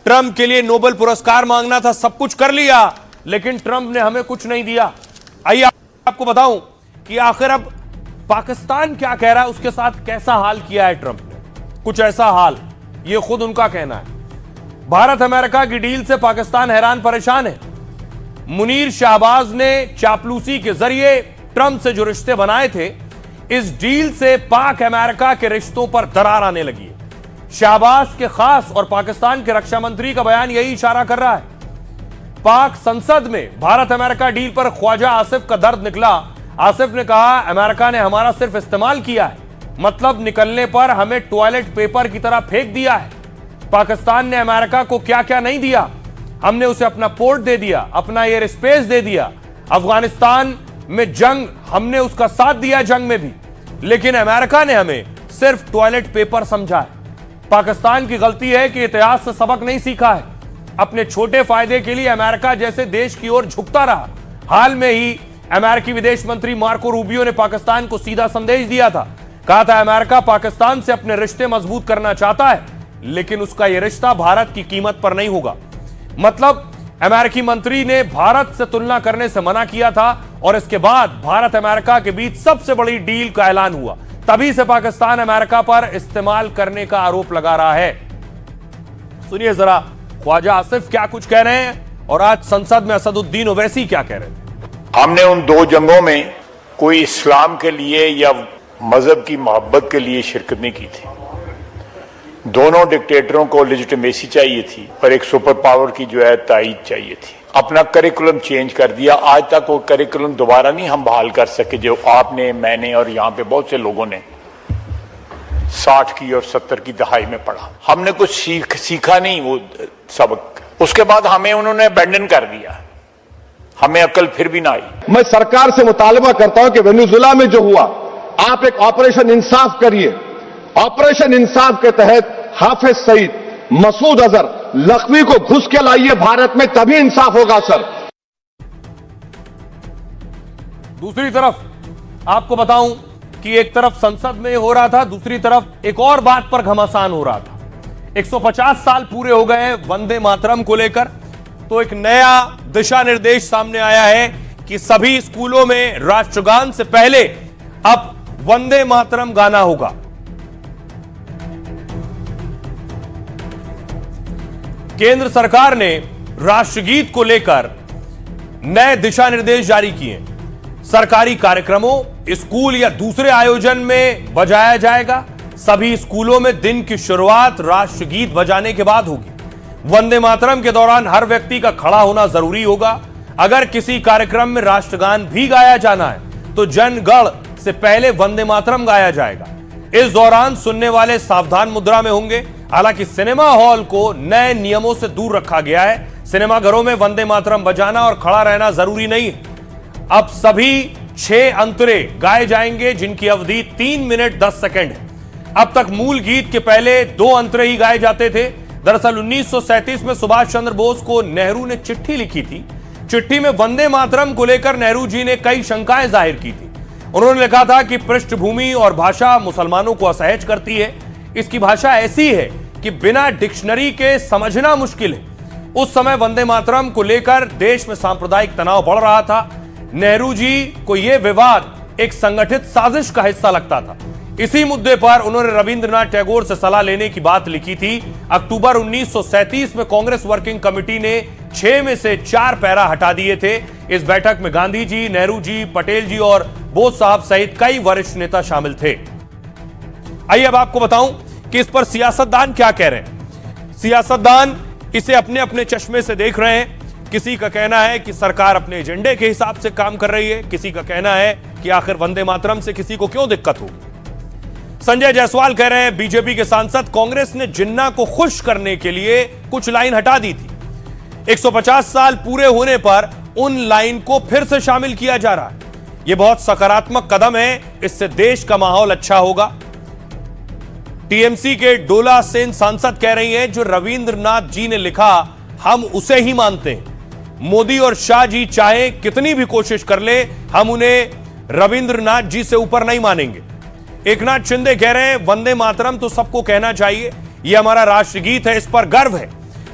ट्रंप के लिए नोबेल पुरस्कार मांगना था, सब कुछ कर लिया, लेकिन ट्रंप ने हमें कुछ नहीं दिया। आइए आपको बताऊं कि आखिर अब पाकिस्तान क्या कह रहा है, उसके साथ कैसा हाल किया है ट्रंप ने। कुछ ऐसा हाल, ये खुद उनका कहना है। भारत अमेरिका की डील से पाकिस्तान हैरान परेशान है। मुनीर शाहबाज ने चापलूसी के जरिए ट्रंप से जो रिश्ते बनाए थे, इस डील से पाक अमेरिका के रिश्तों पर दरार आने लगी है। शाहबाज के खास और पाकिस्तान के रक्षा मंत्री का बयान यही इशारा कर रहा है। पाक संसद में भारत अमेरिका डील पर ख्वाजा आसिफ का दर्द निकला। आसिफ ने कहा, अमेरिका ने हमारा सिर्फ इस्तेमाल किया है, मतलब निकलने पर हमें टॉयलेट पेपर की तरह फेंक दिया है। पाकिस्तान ने अमेरिका को क्या क्या नहीं दिया। हमने उसे अपना पोर्ट दे दिया, अपना एयर स्पेस दे दिया। अफगानिस्तान में जंग, हमने उसका साथ दिया जंग में भी, लेकिन अमेरिका ने हमें सिर्फ टॉयलेट पेपर समझा है। पाकिस्तान की गलती है कि इतिहास से सबक नहीं सीखा है। अपने छोटे फायदे के लिए अमेरिका जैसे देश की ओर झुकता रहा। हाल में ही अमेरिकी विदेश मंत्री मार्को रूबियो ने पाकिस्तान को सीधा संदेश दिया था। कहा था, अमेरिका पाकिस्तान से अपने रिश्ते मजबूत करना चाहता है, लेकिन उसका यह रिश्ता भारत की कीमत पर नहीं होगा। मतलब अमेरिकी मंत्री ने भारत से तुलना करने से मना किया था और इसके बाद भारत अमेरिका के बीच सबसे बड़ी डील का ऐलान हुआ। तभी से पाकिस्तान अमेरिका पर इस्तेमाल करने का आरोप लगा रहा है। सुनिए जरा ख्वाजा आसिफ क्या कुछ कह रहे हैं और आज संसद में असदुद्दीन ओवैसी क्या कह रहे थे। हमने उन दो जंगों में कोई इस्लाम के लिए या मजहब की मोहब्बत के लिए शिरकत नहीं की थी। दोनों डिक्टेटरों को लेजिटिमेसी चाहिए थी और एक सुपर पावर की जो है तायीद चाहिए थी। अपना करिकुलम चेंज कर दिया। आज तक वो करिकुलम दोबारा नहीं हम बहाल कर सके जो आपने, मैंने और यहाँ पे बहुत से लोगों ने 60 की और 70 की दहाई में पढ़ा। हमने कुछ सीखा नहीं वो सबक। उसके बाद हमें उन्होंने अबैंडन कर दिया, हमें अकल फिर भी ना आई। मैं सरकार से मुतालबा करता हूं कि वेनेजुएला में जो हुआ, आप एक ऑपरेशन इंसाफ करिए। ऑपरेशन इंसाफ के तहत हाफिज सईद, मसूद अजहर, लखवी को घुस के लाइए भारत में, तभी इंसाफ होगा सर। दूसरी तरफ आपको बताऊं कि एक तरफ संसद में हो रहा था, दूसरी तरफ एक और बात पर घमासान हो रहा था। 150 साल पूरे हो गए वंदे मातरम को लेकर, तो एक नया दिशा निर्देश सामने आया है कि सभी स्कूलों में राष्ट्रगान से पहले अब वंदे मातरम गाना होगा। केंद्र सरकार ने राष्ट्रगीत को लेकर नए दिशा निर्देश जारी किए। सरकारी कार्यक्रमों, स्कूल या दूसरे आयोजन में बजाया जाएगा। सभी स्कूलों में दिन की शुरुआत राष्ट्रगीत बजाने के बाद होगी। वंदे मातरम के दौरान हर व्यक्ति का खड़ा होना जरूरी होगा। अगर किसी कार्यक्रम में राष्ट्रगान भी गाया जाना है तो जनगण से पहले वंदे मातरम गाया जाएगा। इस दौरान सुनने वाले सावधान मुद्रा में होंगे। हालांकि सिनेमा हॉल को नए नियमों से दूर रखा गया है। सिनेमाघरों में वंदे मातरम बजाना और खड़ा रहना जरूरी नहीं है। अब सभी 6 अंतरे गाए जाएंगे जिनकी अवधि 3 मिनट 10 सेकंड है। अब तक मूल गीत के पहले 2 अंतरे ही गाए जाते थे। दरअसल 1937 में सुभाष चंद्र बोस को नेहरू ने चिट्ठी लिखी थी। चिट्ठी में वंदे मातरम को लेकर नेहरू जी ने कई शंकाएं जाहिर की थी। उन्होंने लिखा था कि पृष्ठभूमि और भाषा मुसलमानों को असहज करती है। इसकी भाषा ऐसी है कि बिना डिक्शनरी के समझना मुश्किल है। उस समय वंदे मातरम को लेकर देश में सांप्रदायिक तनाव बढ़ रहा था। नेहरू जी को यह विवाद एक संगठित साजिश का हिस्सा लगता था। इसी मुद्दे पर उन्होंने रविंद्रनाथ टैगोर से सलाह लेने की बात लिखी थी। अक्टूबर 1937 में कांग्रेस वर्किंग कमेटी ने 6 में से 4 पैरा हटा दिए थे। इस बैठक में गांधी जी, नेहरू जी, पटेल जी और बोस साहब सहित कई वरिष्ठ नेता शामिल थे। आइए अब आपको बताऊं कि इस पर सियासतदान क्या कह रहे हैं। सियासतदान इसे अपने अपने चश्मे से देख रहे हैं। किसी का कहना है कि सरकार अपने एजेंडे के हिसाब से काम कर रही है। किसी का कहना है कि आखिर वंदे मातरम से किसी को क्यों दिक्कत होगी। संजय जायसवाल कह रहे हैं बीजेपी के सांसद कांग्रेस ने जिन्ना को खुश करने के लिए कुछ लाइन हटा दी थी। 150 साल पूरे होने पर उन लाइन को फिर से शामिल किया जा रहा है। यह बहुत सकारात्मक कदम है। इससे देश का माहौल अच्छा होगा। टीएमसी के डोला सेन सांसद कह रही हैं जो रविंद्रनाथ जी ने लिखा हम उसे ही मानते हैं। मोदी और शाह जी चाहे कितनी भी कोशिश कर ले, हम उन्हें रविंद्रनाथ जी से ऊपर नहीं मानेंगे। एकनाथ शिंदे कह रहे हैं वंदे मातरम तो सबको कहना चाहिए। यह हमारा राष्ट्रगीत है, इस पर गर्व है।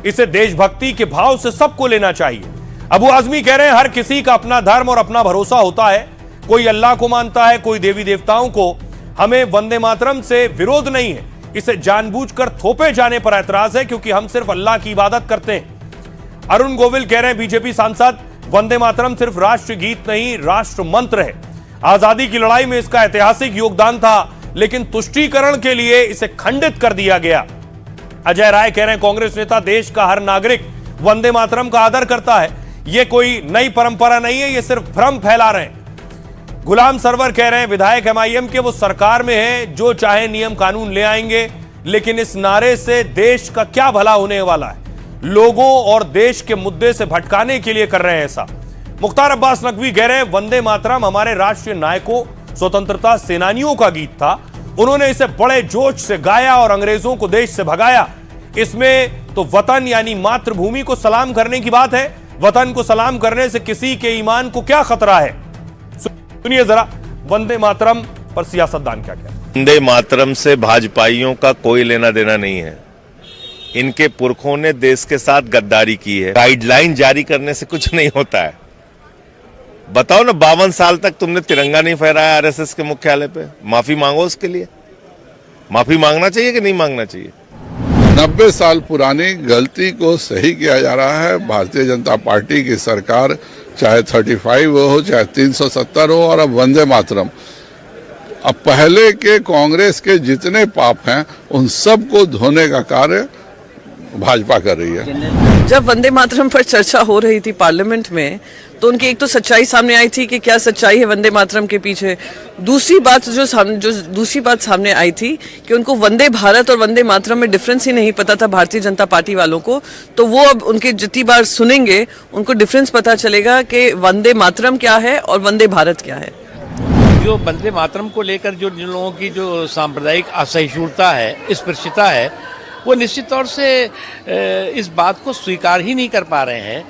इसे देशभक्ति के भाव से सबको लेना चाहिए। अबू आजमी कह रहे हैं हर किसी का अपना धर्म और अपना भरोसा होता है। कोई अल्लाह को मानता है, कोई देवी देवताओं को। हमें वंदे मातरम से विरोध नहीं है। इसे जानबूझकर थोपे जाने पर ऐतराज है क्योंकि हम सिर्फ अल्लाह की इबादत करते हैं। अरुण गोविल कह रहे हैं बीजेपी सांसद वंदे मातरम सिर्फ राष्ट्रगीत नहीं, राष्ट्र मंत्र है। आजादी की लड़ाई में इसका ऐतिहासिक योगदान था, लेकिन तुष्टीकरण के लिए इसे खंडित कर दिया गया। अजय राय कह रहे हैं कांग्रेस नेता देश का हर नागरिक वंदे मातरम का आदर करता है। यह कोई नई परंपरा नहीं है, यह सिर्फ भ्रम फैला रहे हैं। गुलाम सरवर कह रहे हैं विधायक एमआईएम के वो सरकार में है, जो चाहे नियम कानून ले आएंगे, लेकिन इस नारे से देश का क्या भला होने वाला है। लोगों और देश के मुद्दे से भटकाने के लिए कर रहे हैं ऐसा। मुख्तार अब्बास नकवी कह रहे हैं वंदे मातरम हमारे राष्ट्रीय नायकों, स्वतंत्रता सेनानियों का गीत था। उन्होंने इसे बड़े जोश से गाया और अंग्रेजों को देश से भगाया। इसमें तो वतन यानी मातृभूमि को सलाम करने की बात है। वतन को सलाम करने से किसी के ईमान को क्या खतरा है। सुनिए जरा वंदे मातरम पर सियासतदान क्या कहते हैं। वंदे मातरम से भाजपाइयों का कोई लेना देना नहीं है। इनके पुरखों ने देश के साथ गद्दारी की है। गाइडलाइन जारी करने से कुछ नहीं होता है। बताओ ना, 52 साल तक तुमने तिरंगा नहीं फहराया आरएसएस के मुख्यालय पे। माफी मांगो उसके लिए। माफी मांगना चाहिए कि नहीं मांगना चाहिए। 90 साल पुरानी गलती को सही किया जा रहा है। भारतीय जनता पार्टी की सरकार चाहे 35 हो, चाहे 370 हो, और अब वंदे मातरम। अब पहले के कांग्रेस के जितने पाप हैं उन सब को धोने का कार्य भाजपा कर रही है। जब वंदे मातरम पर चर्चा हो रही थी पार्लियामेंट में, तो उनकी एक तो सच्चाई सामने आई थी कि क्या सच्चाई है वंदे मातरम के पीछे। दूसरी बात दूसरी बात सामने आई थी कि उनको वंदे भारत और वंदे मातरम में डिफरेंस ही नहीं पता था भारतीय जनता पार्टी वालों को। तो वो अब उनके जितनी बार सुनेंगे उनको डिफरेंस पता चलेगा कि वंदे मातरम क्या है और वंदे भारत क्या है। जो वंदे मातरम को लेकर जो जिन लोगों की जो सांप्रदायिक असहिष्णुता है, स्पृश्यता है, वो निश्चित तौर से इस बात को स्वीकार ही नहीं कर पा रहे हैं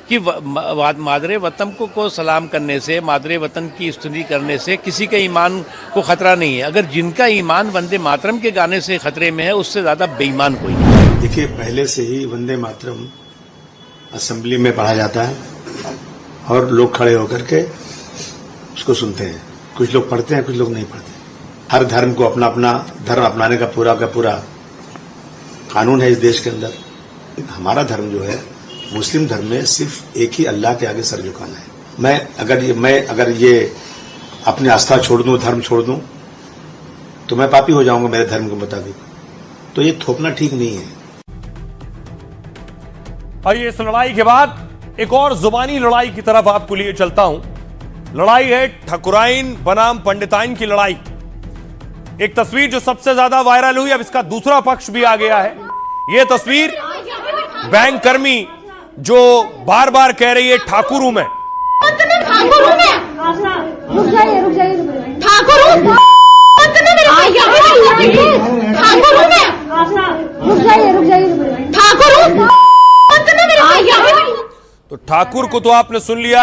कि मादरे वतन को सलाम करने से, मादरे वतन की स्तुति करने से किसी के ईमान को खतरा नहीं है। अगर जिनका ईमान वंदे मातरम के गाने से खतरे में है, उससे ज़्यादा बेईमान कोई नहीं। देखिए, पहले से ही वंदे मातरम असेंबली में पढ़ा जाता है और लोग खड़े होकर के उसको सुनते हैं। कुछ लोग पढ़ते हैं, कुछ लोग नहीं पढ़ते। हर धर्म को अपना अपना धर्म अपनाने का पूरा कानून है इस देश के अंदर। हमारा धर्म जो है, मुस्लिम धर्म में सिर्फ एक ही अल्लाह के आगे सर झुकाना है। मैं अगर ये अपनी आस्था छोड़ दूं, धर्म छोड़ दूं, तो मैं पापी हो जाऊंगा मेरे धर्म के मुताबिक। तो ये थोपना ठीक नहीं है। आइए इस लड़ाई के बाद एक और जुबानी लड़ाई की तरफ आपको लिए चलता हूं। लड़ाई है ठकुराइन बनाम पंडिताइन की लड़ाई। एक तस्वीर जो सबसे ज्यादा वायरल हुई, अब इसका दूसरा पक्ष भी आ गया है। यह तस्वीर बैंक कर्मी जो बार बार कह रही है ठाकुर हूं मैं। तो ठाकुर को तो आपने सुन लिया,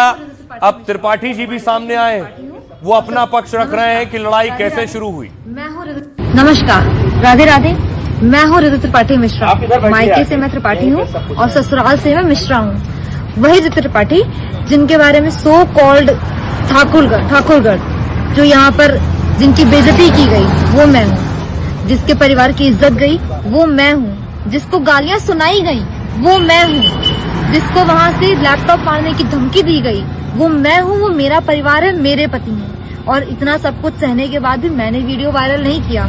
अब त्रिपाठी जी भी सामने आए हैं। वो अपना पक्ष रख रहे हैं कि लड़ाई कैसे शुरू हुई। नमस्कार, राधे राधे। मैं हूँ ऋतु त्रिपाठी मिश्रा। मायके से मैं त्रिपाठी हूँ और ससुराल से मैं मिश्रा हूँ। वही ऋतु त्रिपाठी जिनके बारे में सो कॉल्ड ठाकुरगढ़ जो यहाँ पर जिनकी बेइज्जती की गई वो मैं हूँ। जिसके परिवार की इज्जत गई वो मैं हूँ। जिसको गालियाँ सुनाई गई वो मैं हूँ। जिसको वहाँ से लैपटॉप मारने की धमकी दी गई वो मैं हूँ। वो मेरा परिवार है, मेरे पति हैं। और इतना सब कुछ सहने के बाद भी मैंने वीडियो वायरल नहीं किया।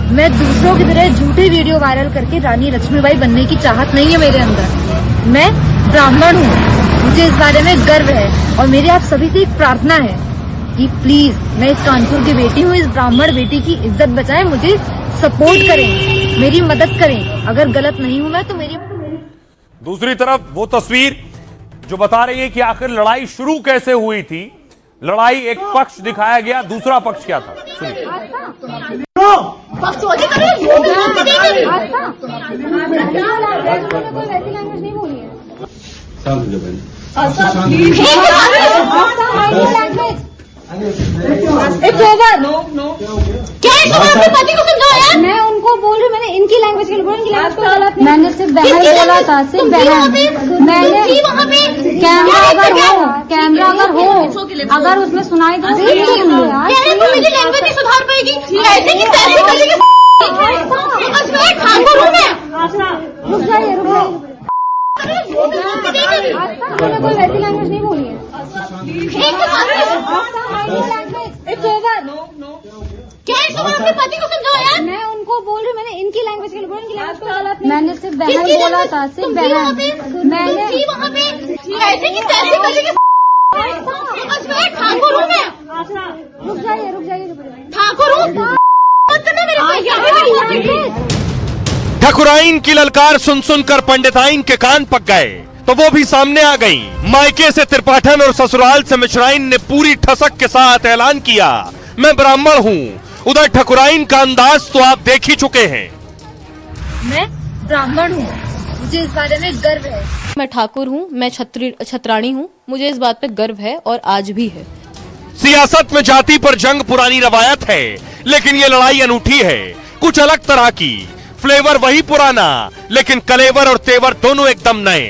मैं दूसरों की तरह झूठे वीडियो वायरल करके रानी लक्ष्मीबाई बनने की चाहत नहीं है मेरे अंदर। मैं ब्राह्मण हूँ, मुझे इस बारे में गर्व है और मेरी आप सभी से एक प्रार्थना है कि प्लीज, मैं इस कानपुर की बेटी हूँ, इस ब्राह्मण बेटी की इज्जत बचाएं, मुझे सपोर्ट करें, मेरी मदद करें। अगर गलत नहीं हूँ मैं तो मेरी। दूसरी तरफ वो तस्वीर जो बता रही है कि आखिर लड़ाई शुरू कैसे हुई थी। लड़ाई एक पक्ष दिखाया गया, दूसरा पक्ष क्या था सुनिए। मैं उनको बोल रही, मैंने इनकी लैंग्वेज के बोला, मैंने सिर्फ बहन बोला था, सिर्फ बहन। मैंने कैमरा अगर हो अगर उसमें सुनाई दो मेरी लैंग्वेज नहीं सुधार पाएगी। कोई वैसी लैंग्वेज नहीं बोली है। अपने पति को समझाओ यार। मैं उनको बोल रही, मैंने इनकी लैंग्वेज के लिए मैंने सिर्फ बहन बोला था, सिर्फ बहन। मैंने ठाकुर हूँ मैं। रुक जाइए ठाकुर हूँ। ठकुराइन की ललकार सुन सुनकर पंडिताइन के कान पक गए तो वो भी सामने आ गई। मायके से त्रिपाठन और ससुराल से मिश्राइन ने पूरी ठसक के साथ ऐलान किया, मैं ब्राह्मण हूँ। उधर ठकुराइन का अंदाज तो आप देख ही चुके हैं। मैं ब्राह्मण हूँ, मुझे इस बारे में गर्व है। मैं ठाकुर हूँ, मैं छत्राणी हूँ, मुझे इस बात पे गर्व है और आज भी है। सियासत में जाति पर जंग पुरानी रवायत है, लेकिन ये लड़ाई अनूठी है, कुछ अलग तरह की। फ्लेवर वही पुराना, लेकिन कलेवर और तेवर दोनों एकदम नए।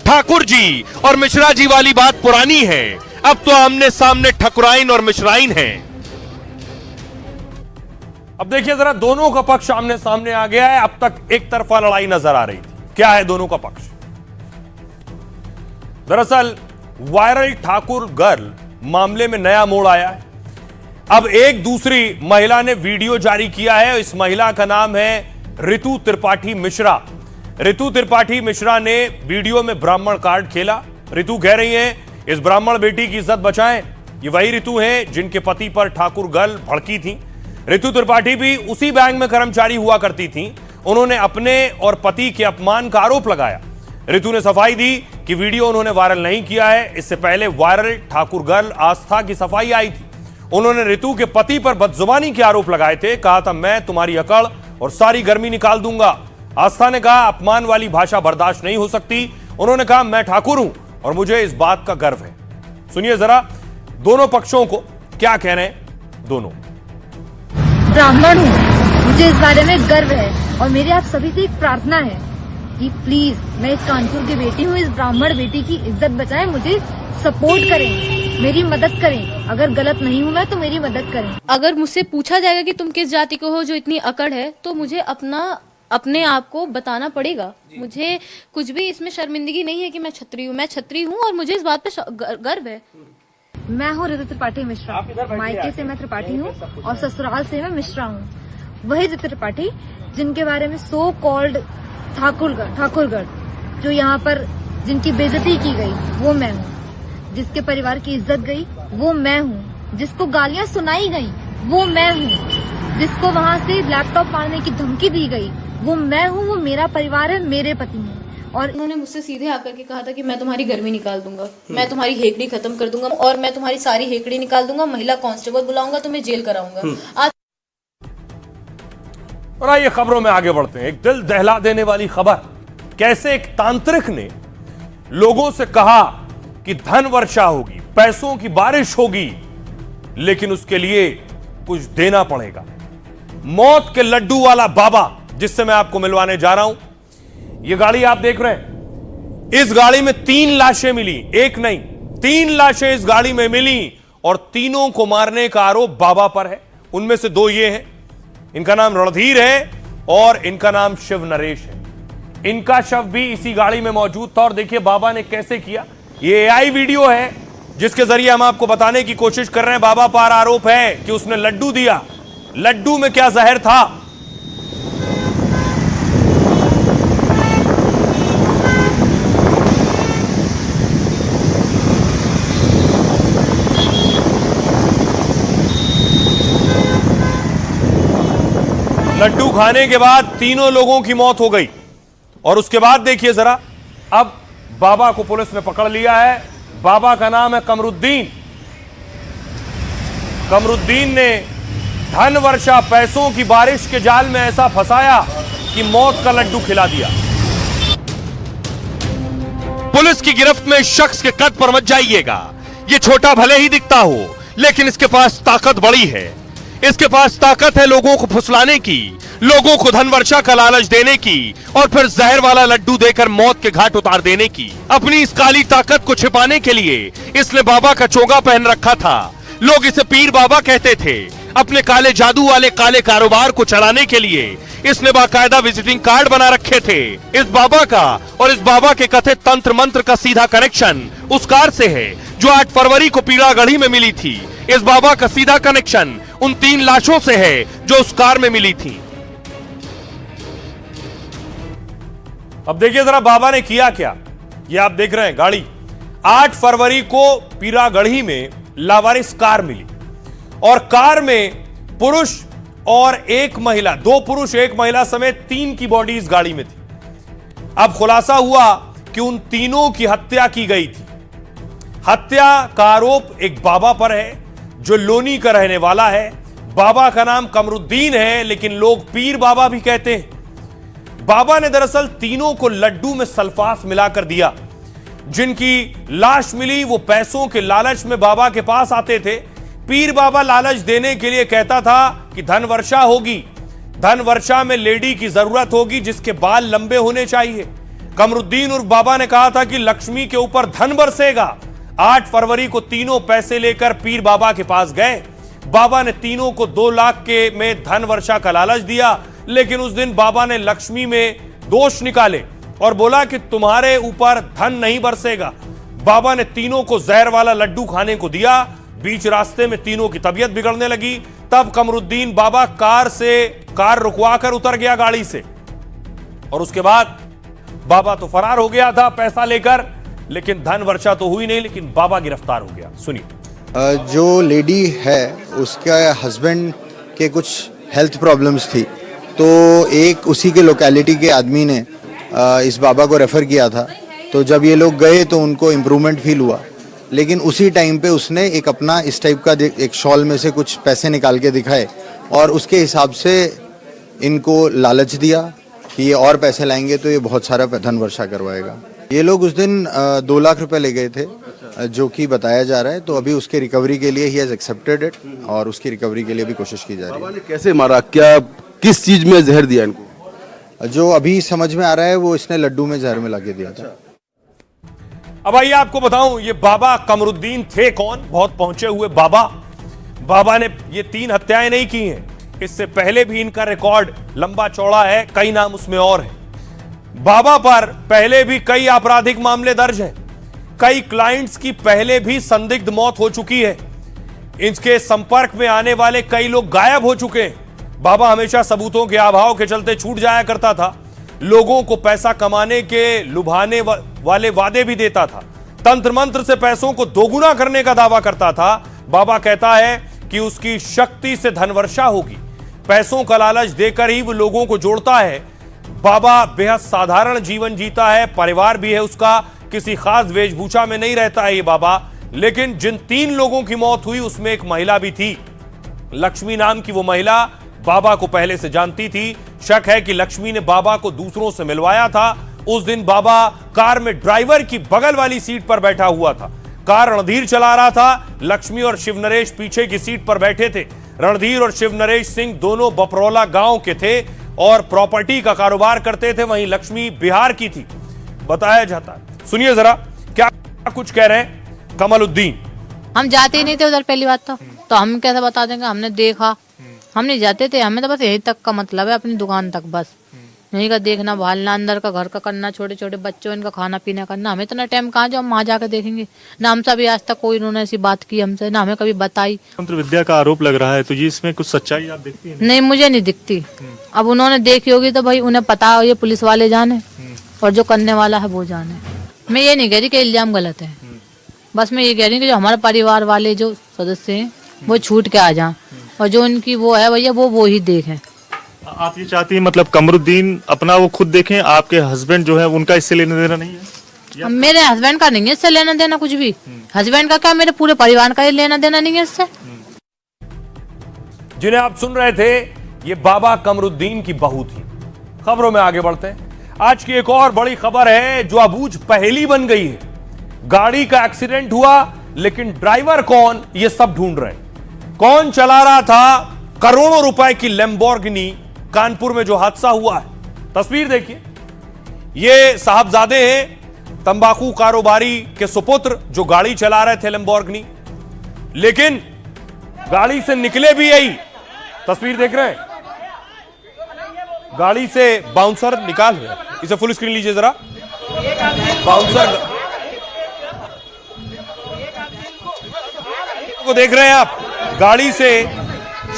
ठाकुर जी और मिश्रा जी वाली बात पुरानी है, अब तो आमने सामने ठकुराइन और मिश्राइन है। अब देखिए जरा, दोनों का पक्ष आमने सामने आ गया है। अब तक एक तरफा लड़ाई नजर आ रही थी। क्या है दोनों का पक्ष? दरअसल वायरल ठाकुर गर्ल मामले में नया मोड़ आया है। अब एक दूसरी महिला ने वीडियो जारी किया है। इस महिला का नाम है ऋतु त्रिपाठी मिश्रा। ऋतु त्रिपाठी मिश्रा ने वीडियो में ब्राह्मण कार्ड खेला। ऋतु कह रही हैं इस ब्राह्मण बेटी की इज्जत बचाएं। ये वही ऋतु हैं जिनके पति पर ठाकुर गर्ल भड़की थी। ऋतु त्रिपाठी भी उसी बैंक में कर्मचारी हुआ करती थी। उन्होंने अपने और पति के अपमान का आरोप लगाया। ऋतु ने सफाई दी कि वीडियो उन्होंने वायरल नहीं किया है। इससे पहले वायरल ठाकुर गर्ल आस्था की सफाई आई थी। उन्होंने ऋतु के पति पर बदजुबानी के आरोप लगाए थे। कहा था मैं तुम्हारी अकड़ और सारी गर्मी निकाल दूंगा। आस्था ने कहा अपमान वाली भाषा बर्दाश्त नहीं हो सकती। उन्होंने कहा मैं ठाकुर हूं और मुझे इस बात का गर्व है। सुनिए जरा दोनों पक्षों को क्या कह रहे हैं दोनों। ब्राह्मण हूँ, मुझे इस बारे में गर्व है और मेरी आप सभी से एक प्रार्थना है कि प्लीज, मैं इस कानपुर की बेटी हूँ, इस ब्राह्मण बेटी की इज्जत बचाएं, मुझे सपोर्ट करें, मेरी मदद करें। अगर गलत नहीं हूँ मैं तो मेरी मदद करें। अगर मुझसे पूछा जाएगा कि तुम किस जाति को हो जो इतनी अकड़ है, तो मुझे अपना अपने आप को बताना पड़ेगा। मुझे कुछ भी इसमें शर्मिंदगी नहीं है कि मैं छत्री हूँ। मैं छत्री हूँ और मुझे इस बात पे गर्व है। मैं हूँ ऋतु त्रिपाठी मिश्रा। मायके से मैं त्रिपाठी हूँ और ससुराल से मैं मिश्रा हूँ। वही ऋतु त्रिपाठी जिनके बारे में सो कॉल्ड ठाकुरगढ़ जो यहाँ पर जिनकी बेइज्जती की गई वो मैं हूँ। जिसके परिवार की इज्जत गई वो मैं हूँ। जिसको गालियां सुनाई गई वो मैं हूँ। जिसको वहाँ से लैपटॉप मारने की धमकी दी गई वो मैं हूँ। वो मेरा परिवार है, मेरे पति हैं। और उन्होंने मुझसे सीधे आकर के कहा था कि मैं तुम्हारी गर्मी निकाल दूंगा, मैं तुम्हारी हेकड़ी खत्म कर दूंगा और मैं तुम्हारी सारी हेकड़ी निकाल दूंगा, महिला कांस्टेबल बुलाऊंगा, तुम्हें जेल कराऊंगा। और आइए खबरों में आगे बढ़ते हैं। एक दिल दहला देने वाली खबर, कैसे एक तांत्रिक ने लोगों से कहा कि धन वर्षा होगी, पैसों की बारिश होगी, लेकिन उसके लिए कुछ देना पड़ेगा। मौत के लड्डू वाला बाबा जिससे मैं आपको मिलवाने जा रहा हूं, यह गाड़ी आप देख रहे हैं, इस गाड़ी में 3 लाशें मिली, एक नहीं 3 लाशें इस गाड़ी में मिली और तीनों को मारने का आरोप बाबा पर है। उनमें से 2 ये हैं, इनका नाम रणधीर है और इनका नाम शिव नरेश है। इनका शव भी इसी गाड़ी में मौजूद था और देखिए बाबा ने कैसे किया। ये एआई वीडियो है जिसके जरिए हम आपको बताने की कोशिश कर रहे हैं। बाबा पर आरोप है कि उसने लड्डू दिया, लड्डू में क्या जहर था। लड्डू खाने के बाद तीनों लोगों की मौत हो गई और उसके बाद देखिए जरा, अब बाबा को पुलिस ने पकड़ लिया है। बाबा का नाम है कमरुद्दीन। कमरुद्दीन ने धन वर्षा, पैसों की बारिश के जाल में ऐसा फंसाया कि मौत का लड्डू खिला दिया। पुलिस की गिरफ्त में इस शख्स के कद पर मत जाइएगा। ये छोटा भले ही दिखता हो, लेकिन इसके पास ताकत बड़ी है। इसके पास ताकत है लोगों को फुसलाने की, लोगों को धन वर्षा का लालच देने की और फिर जहर वाला लड्डू देकर मौत के घाट उतार देने की। अपनी इस काली ताकत को छिपाने के लिए इसने बाबा का चोगा पहन रखा था। लोग इसे पीर बाबा कहते थे। अपने काले जादू वाले काले कारोबार को चलाने के लिए इसने बाकायदा विजिटिंग कार्ड बना रखे थे। इस बाबा का और इस बाबा के कथित तंत्र मंत्र का सीधा कनेक्शन उस कार से है जो 8 फरवरी को पीरागढ़ी में मिली थी। इस बाबा का सीधा कनेक्शन उन 3 लाशों से है जो उस कार में मिली थी। अब देखिए जरा बाबा ने किया क्या। ये आप देख रहे हैं गाड़ी 8 फरवरी को पीरागढ़ी में लावारिस कार मिली और कार में पुरुष और एक महिला, 2 पुरुष 1 महिला समेत 3 की बॉडी इस गाड़ी में थी। अब खुलासा हुआ कि उन तीनों की हत्या की गई थी। हत्या का आरोप एक बाबा पर है जो लोनी का रहने वाला है। बाबा का नाम कमरुद्दीन है, लेकिन लोग पीर बाबा भी कहते हैं। बाबा ने दरअसल तीनों को लड्डू में सल्फास मिलाकर दिया। जिनकी लाश मिली वो पैसों के लालच में बाबा के पास आते थे। पीर बाबा लालच देने के लिए कहता था कि धन वर्षा होगी, धन वर्षा में लेडी की जरूरत होगी जिसके बाल लंबे होने चाहिए। कमरुद्दीन उर्फ बाबा ने कहा था कि लक्ष्मी के ऊपर धन बरसेगा। 8 फरवरी को तीनों पैसे लेकर पीर बाबा के पास गए। बाबा ने तीनों को 2 लाख के में धन वर्षा का लालच दिया, लेकिन उस दिन बाबा ने लक्ष्मी में दोष निकाले और बोला कि तुम्हारे ऊपर धन नहीं बरसेगा। बाबा ने तीनों को जहर वाला लड्डू खाने को दिया। बीच रास्ते में तीनों की तबीयत बिगड़ने लगी। तब कमरुद्दीन बाबा कार रुकवा कर उतर गया गाड़ी से और उसके बाद बाबा तो फरार हो गया था पैसा लेकर, लेकिन धन वर्षा तो हुई नहीं, लेकिन बाबा गिरफ्तार हो गया। सुनिए। जो लेडी है उसका हस्बैंड के कुछ हेल्थ प्रॉब्लम्स थी, तो एक उसी के लोकेलिटी के आदमी ने इस बाबा को रेफ़र किया था। तो जब ये लोग गए तो उनको इम्प्रूवमेंट फील हुआ, लेकिन उसी टाइम पे उसने एक अपना इस टाइप का एक शॉल में से कुछ पैसे निकाल के दिखाए और उसके हिसाब से इनको लालच दिया कि ये और पैसे लाएंगे तो ये बहुत सारा धन वर्षा करवाएगा। ये लोग उस दिन 2 लाख रुपए ले गए थे जो कि बताया जा रहा है। तो अभी उसके रिकवरी के लिए ही हैज एक्सेप्टेड इट और उसकी रिकवरी के लिए भी कोशिश की जा रही है। बाबा ने कैसे मारा, क्या किस चीज में जहर दिया इनको? जो अभी समझ में आ रहा है वो इसने लड्डू में जहर मिला के दिया था। अब आइए आपको बताऊं ये बाबा कमरुद्दीन थे कौन। बहुत पहुंचे हुए बाबा। बाबा ने ये 3 हत्याएं नहीं की हैं। इससे पहले भी इनका रिकॉर्ड लंबा चौड़ा है, कई नाम उसमें और है। बाबा पर पहले भी कई आपराधिक मामले दर्ज हैं, कई क्लाइंट्स की पहले भी संदिग्ध मौत हो चुकी है, इनके संपर्क में आने वाले कई लोग गायब हो चुके हैं। बाबा हमेशा सबूतों के अभाव के चलते छूट जाया करता था, लोगों को पैसा कमाने के लुभाने वाले वादे भी देता था, तंत्र मंत्र से पैसों को दोगुना करने का दावा करता था। बाबा कहता है कि उसकी शक्ति से धनवर्षा होगी, पैसों का लालच देकर ही वो लोगों को जोड़ता है। बाबा बेहद साधारण जीवन जीता है, परिवार भी है उसका, किसी खास वेशभूषा में नहीं रहता है ये बाबा। लेकिन जिन 3 लोगों की मौत हुई उसमें एक महिला भी थी। लक्ष्मी नाम की वो महिला बाबा को पहले से जानती थी। शक है कि लक्ष्मी ने बाबा को दूसरों से मिलवाया था। उस दिन बाबा कार में ड्राइवर की बगल वाली सीट पर बैठा हुआ था, कार रणधीर चला रहा था, लक्ष्मी और शिव नरेश पीछे की सीट पर बैठे थे। रणधीर और शिव नरेश सिंह दोनों बपरौला गांव के थे और प्रॉपर्टी का कारोबार करते थे, वहीं लक्ष्मी बिहार की थी बताया जाता है। सुनिए जरा क्या कुछ कह रहे हैं कमलुद्दीन। हम जाते ही नहीं थे उधर, पहली बात तो हम कैसे बता देंगे, हमने देखा, हम नहीं जाते थे, हमें तो बस यही तक का मतलब है, अपनी दुकान तक बस यही का देखना, भालना, अंदर का घर का करना, छोटे छोटे बच्चों इनका खाना पीना करना। हमें इतना टाइम कहाँ जो हम वहाँ जाकर देखेंगे ना, हमसे भी आज तक कोई इन्होंने ऐसी बात की हमसे, ना हमें कभी बताई। मंत्र विद्या का आरोप लग रहा है, तो जी इसमें कुछ सच्चाई आप देखती हैं? नहीं, मुझे नहीं दिखती। अब उन्होंने देखी होगी तो भाई उन्हें पता हो, ये पुलिस वाले जाने और जो करने वाला है वो जाने। मैं ये नहीं कह रही कि इल्जाम गलत है, बस मैं ये कह रही हूँ कि जो हमारे परिवार वाले जो सदस्य हैं वो छूट के आ जाएं और जो उनकी वो है भैया वो ही देखें। आप ये चाहती हैं मतलब कमरुद्दीन अपना वो खुद देखें, आपके हस्बैंड जो है उनका इससे लेना देना नहीं है? मेरे हस्बैंड का नहीं है इससे लेना देना कुछ भी, हस्बैंड का क्या, मेरे पूरे परिवार का लेना देना नहीं है इससे। जिन्हें आप सुन रहे थे ये बाबा कमरुद्दीन की बहू थी। खबरों में आगे बढ़ते हैं। आज की एक और बड़ी खबर है जो अबूझ पहेली बन गई है। गाड़ी का एक्सीडेंट हुआ लेकिन ड्राइवर कौन, ये सब ढूंढ रहे हैं। कौन चला रहा था करोड़ों रुपए की लैम्बोर्गिनी, कानपुर में जो हादसा हुआ है। तस्वीर देखिए, ये साहबजादे हैं, तंबाकू कारोबारी के सुपुत्र जो गाड़ी चला रहे थे लैम्बोर्गिनी, लेकिन गाड़ी से निकले भी यही। तस्वीर देख रहे हैं, गाड़ी से बाउंसर निकाल रहे हैं। इसे फुल स्क्रीन लीजिए जरा। बाउंसर को देख रहे हैं आप, गाड़ी से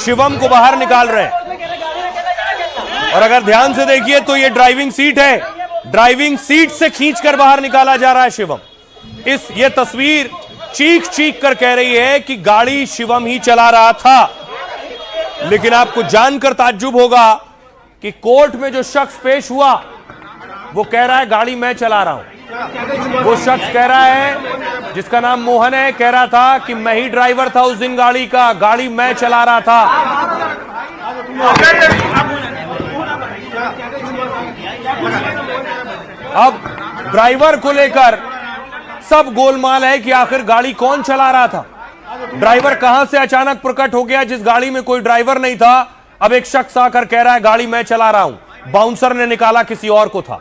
शिवम को बाहर निकाल रहे हैं। और अगर ध्यान से देखिए तो ये ड्राइविंग सीट है, ड्राइविंग सीट से खींचकर बाहर निकाला जा रहा है शिवम। ये तस्वीर चीख चीख कर कह रही है कि गाड़ी शिवम ही चला रहा था। लेकिन आपको जानकर ताज्जुब होगा कि कोर्ट में जो शख्स पेश हुआ वो कह रहा है गाड़ी मैं चला रहा हूं। वो शख्स कह रहा है, जिसका नाम मोहन है, कह रहा था कि मैं ही ड्राइवर था उस दिन गाड़ी का, गाड़ी मैं चला रहा था। अब ड्राइवर को लेकर सब गोलमाल है कि आखिर गाड़ी कौन चला रहा था, ड्राइवर कहां से अचानक प्रकट हो गया जिस गाड़ी में कोई ड्राइवर नहीं था। अब एक शख्स आकर कह रहा है गाड़ी मैं चला रहा हूं, बाउंसर ने निकाला किसी और को था।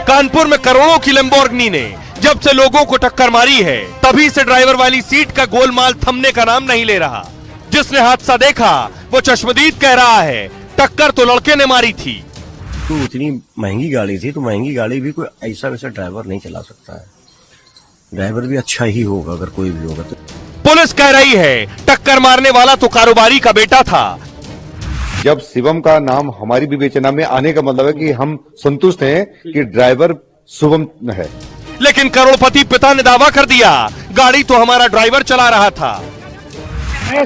कानपुर में करोड़ों की लैम्बोर्गिनी ने जब से लोगों को टक्कर मारी है तभी से ड्राइवर वाली सीट का गोलमाल थमने का नाम नहीं ले रहा। जिसने हादसा देखा वो चश्मदीद कह रहा है टक्कर तो लड़के ने मारी थी। तो इतनी महंगी गाड़ी थी, तो महंगी गाड़ी भी कोई ऐसा वैसा ड्राइवर नहीं चला सकता है। ड्राइवर भी अच्छा ही होगा अगर कोई भी होगा तो। पुलिस कह रही है टक्कर मारने वाला तो कारोबारी का बेटा था। जब शिवम का नाम हमारी विवेचना में आने का मतलब है कि हम संतुष्ट हैं कि ड्राइवर शुभम है। लेकिन करोड़पति पिता ने दावा कर दिया गाड़ी तो हमारा ड्राइवर चला रहा था।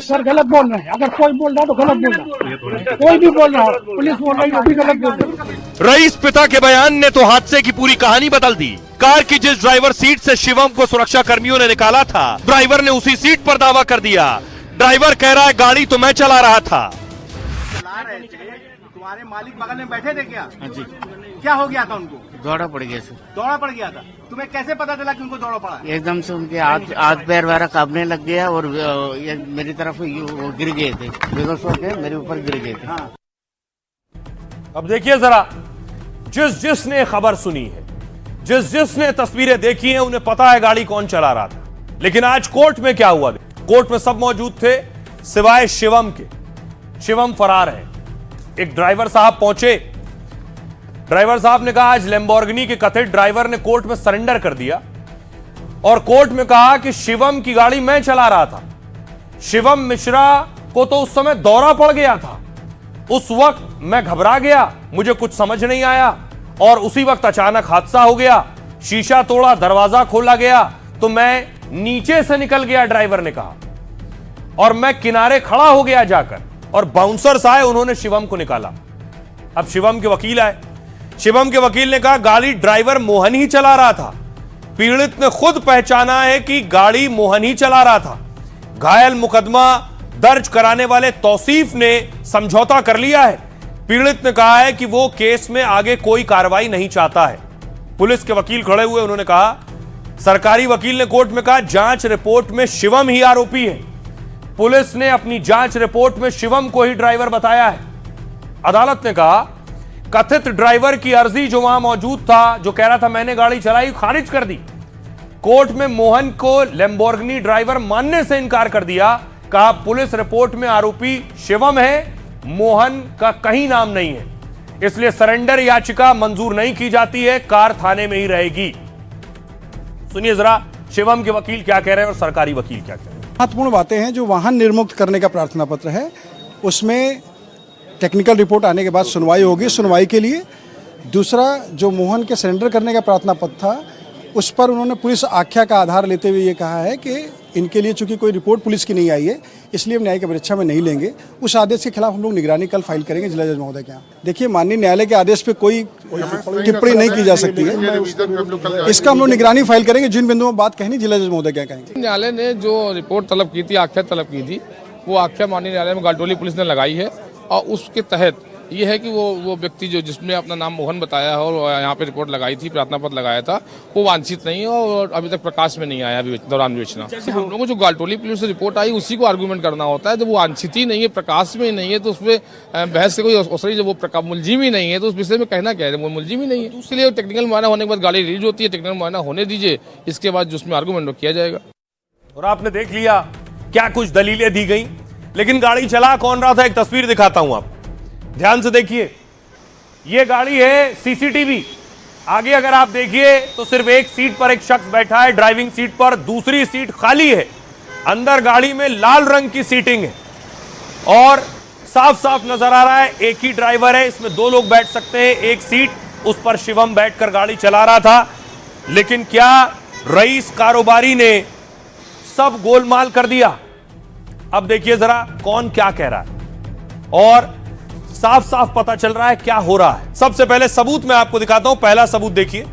सर गलत बोल रहे हैं, अगर कोई बोल रहा है तो गलत बोल रहा है, कोई भी बोल रहा है, पुलिस बोल रही है वो भी गलत बोल रही है। रईस पिता के बयान ने तो हादसे की पूरी कहानी बदल दी। कार की जिस ड्राइवर सीट से शिवम को सुरक्षा कर्मियों ने निकाला था, ड्राइवर ने उसी सीट पर दावा कर दिया। ड्राइवर कह रहा है गाड़ी तो मैं चला रहा था। तुम्हारे मालिक बगल में बैठे थे क्या? जी। क्या हो गया था उनको? दौड़ा पड़ गया सर। दौड़ा पड़ गया था। तुम्हें कैसे पता चला कि उनको दौड़ा पड़ा? एकदम से उनके हाथ पैर वगैरह कांपने लग गया और ये मेरी तरफ वो गिर गए थे, बेहोश होकर मेरे ऊपर गिर गए थे। अब देखिए जरा, जिसने खबर सुनी है, जिसने तस्वीरें देखी हैं, उन्हें पता है गाड़ी कौन चला रहा था। लेकिन आज कोर्ट में क्या हुआ? कोर्ट में सब मौजूद थे सिवाय शिवम के। शिवम फरार है। एक ड्राइवर साहब पहुंचे। ड्राइवर साहब ने कहा आज लैम्बोर्गिनी के कथित ड्राइवर ने कोर्ट में सरेंडर कर दिया और कोर्ट में कहा कि शिवम की गाड़ी मैं चला रहा था। शिवम मिश्रा को तो उस समय दौरा पड़ गया था। उस वक्त मैं घबरा गया, मुझे कुछ समझ नहीं आया और उसी वक्त अचानक हादसा हो गया। शीशा तोड़ा, दरवाजा खोला गया तो मैं नीचे से निकल गया, ड्राइवर ने कहा, और मैं किनारे खड़ा हो गया जाकर और बाउंसर्स आए, उन्होंने शिवम को निकाला। अब शिवम के वकील आए। शिवम के वकील ने कहा गाड़ी ड्राइवर मोहन ही चला रहा था। पीड़ित ने खुद पहचाना है कि गाड़ी मोहन ही चला रहा था। घायल मुकदमा दर्ज कराने वाले तौसीफ ने समझौता कर लिया है। पीड़ित ने कहा है कि वो केस में आगे कोई कार्रवाई नहीं चाहता है। पुलिस के वकील खड़े हुए, उन्होंने कहा, सरकारी वकील ने कोर्ट में कहा जांच रिपोर्ट में शिवम ही आरोपी है। पुलिस ने अपनी जांच रिपोर्ट में शिवम को ही ड्राइवर बताया है। अदालत ने कहा कथित ड्राइवर की अर्जी जो वहां मौजूद था, जो कह रहा था मैंने गाड़ी चलाई, खारिज कर दी। कोर्ट में मोहन को लैम्बोर्गिनी ड्राइवर मानने से इनकार कर दिया। कहा पुलिस रिपोर्ट में आरोपी शिवम है, मोहन का कहीं नाम नहीं है, इसलिए सरेंडर याचिका मंजूर नहीं की जाती है, कार थाने में ही रहेगी। सुनिए जरा शिवम के वकील क्या कह रहे हैं और सरकारी वकील क्या कह रहे हैं। महत्वपूर्ण बातें हैं। जो वाहन निर्मुक्त करने का प्रार्थना पत्र है उसमें टेक्निकल रिपोर्ट आने के बाद सुनवाई होगी। सुनवाई के लिए दूसरा जो मोहन के सरेंडर करने का प्रार्थना पत्र था उस पर उन्होंने पुलिस आख्या का आधार लेते हुए ये कहा है कि इनके लिए चूंकि कोई रिपोर्ट पुलिस की नहीं आई है इसलिए हम न्यायिक परीक्षा में नहीं लेंगे। उस आदेश के खिलाफ हम लोग निगरानी कल फाइल करेंगे जिला जज महोदय के यहाँ। देखिए माननीय न्यायालय के आदेश पे कोई टिप्पणी नहीं की जा सकती है। इसका हम लोग निगरानी फाइल करेंगे। जिन बिंदुओं में बात कहनी जिला जज महोदय क्या कहेंगे। न्यायालय ने जो रिपोर्ट तलब की थी, आख्या तलब की थी, वो आख्या माननीय न्यायालय में गालटोली पुलिस ने लगाई है और उसके तहत ये है कि वो व्यक्ति जो जिसने अपना नाम मोहन बताया है और यहाँ पे रिपोर्ट लगाई थी, प्रार्थना पत्र लगाया था, वो वांछित नहीं है और अभी तक प्रकाश में नहीं आया दौरान विवेचना। हम लोगों को जो गालटोली पुलिस से रिपोर्ट आई उसी को आर्गूमेंट करना होता है। जब वो वांछित ही नहीं है, प्रकाश में ही नहीं है, तो उसमें बहस से कोई असर। जब वो मुलजिम ही नहीं है तो उस विषय में कहना क्या है, वो मुलजिम ही नहीं है। इसलिए टेक्निकल मुआयना होने के बाद गाड़ी रिलीज होती है, टेक्निकल मुआयना होने दीजिए, इसके बाद जिसमें आर्गूमेंट किया जाएगा। और आपने देख लिया क्या कुछ दलीलें दी गई, लेकिन गाड़ी चला कौन रहा था एक तस्वीर दिखाता हूं, आप ध्यान से देखिए। ये गाड़ी है सीसीटीवी। आगे अगर आप देखिए तो सिर्फ एक सीट पर एक शख्स बैठा है, ड्राइविंग सीट पर, दूसरी सीट खाली है। अंदर गाड़ी में लाल रंग की सीटिंग है और साफ साफ नजर आ रहा है एक ही ड्राइवर है, इसमें दो लोग बैठ सकते हैं। एक सीट उस पर शिवम बैठकर गाड़ी चला रहा था। लेकिन क्या रईस कारोबारी ने सब गोलमाल कर दिया? अब देखिए जरा कौन क्या कह रहा है और साफ साफ पता चल रहा है क्या हो रहा है। सबसे पहले सबूत मैं आपको दिखाता हूं। पहला सबूत देखिए,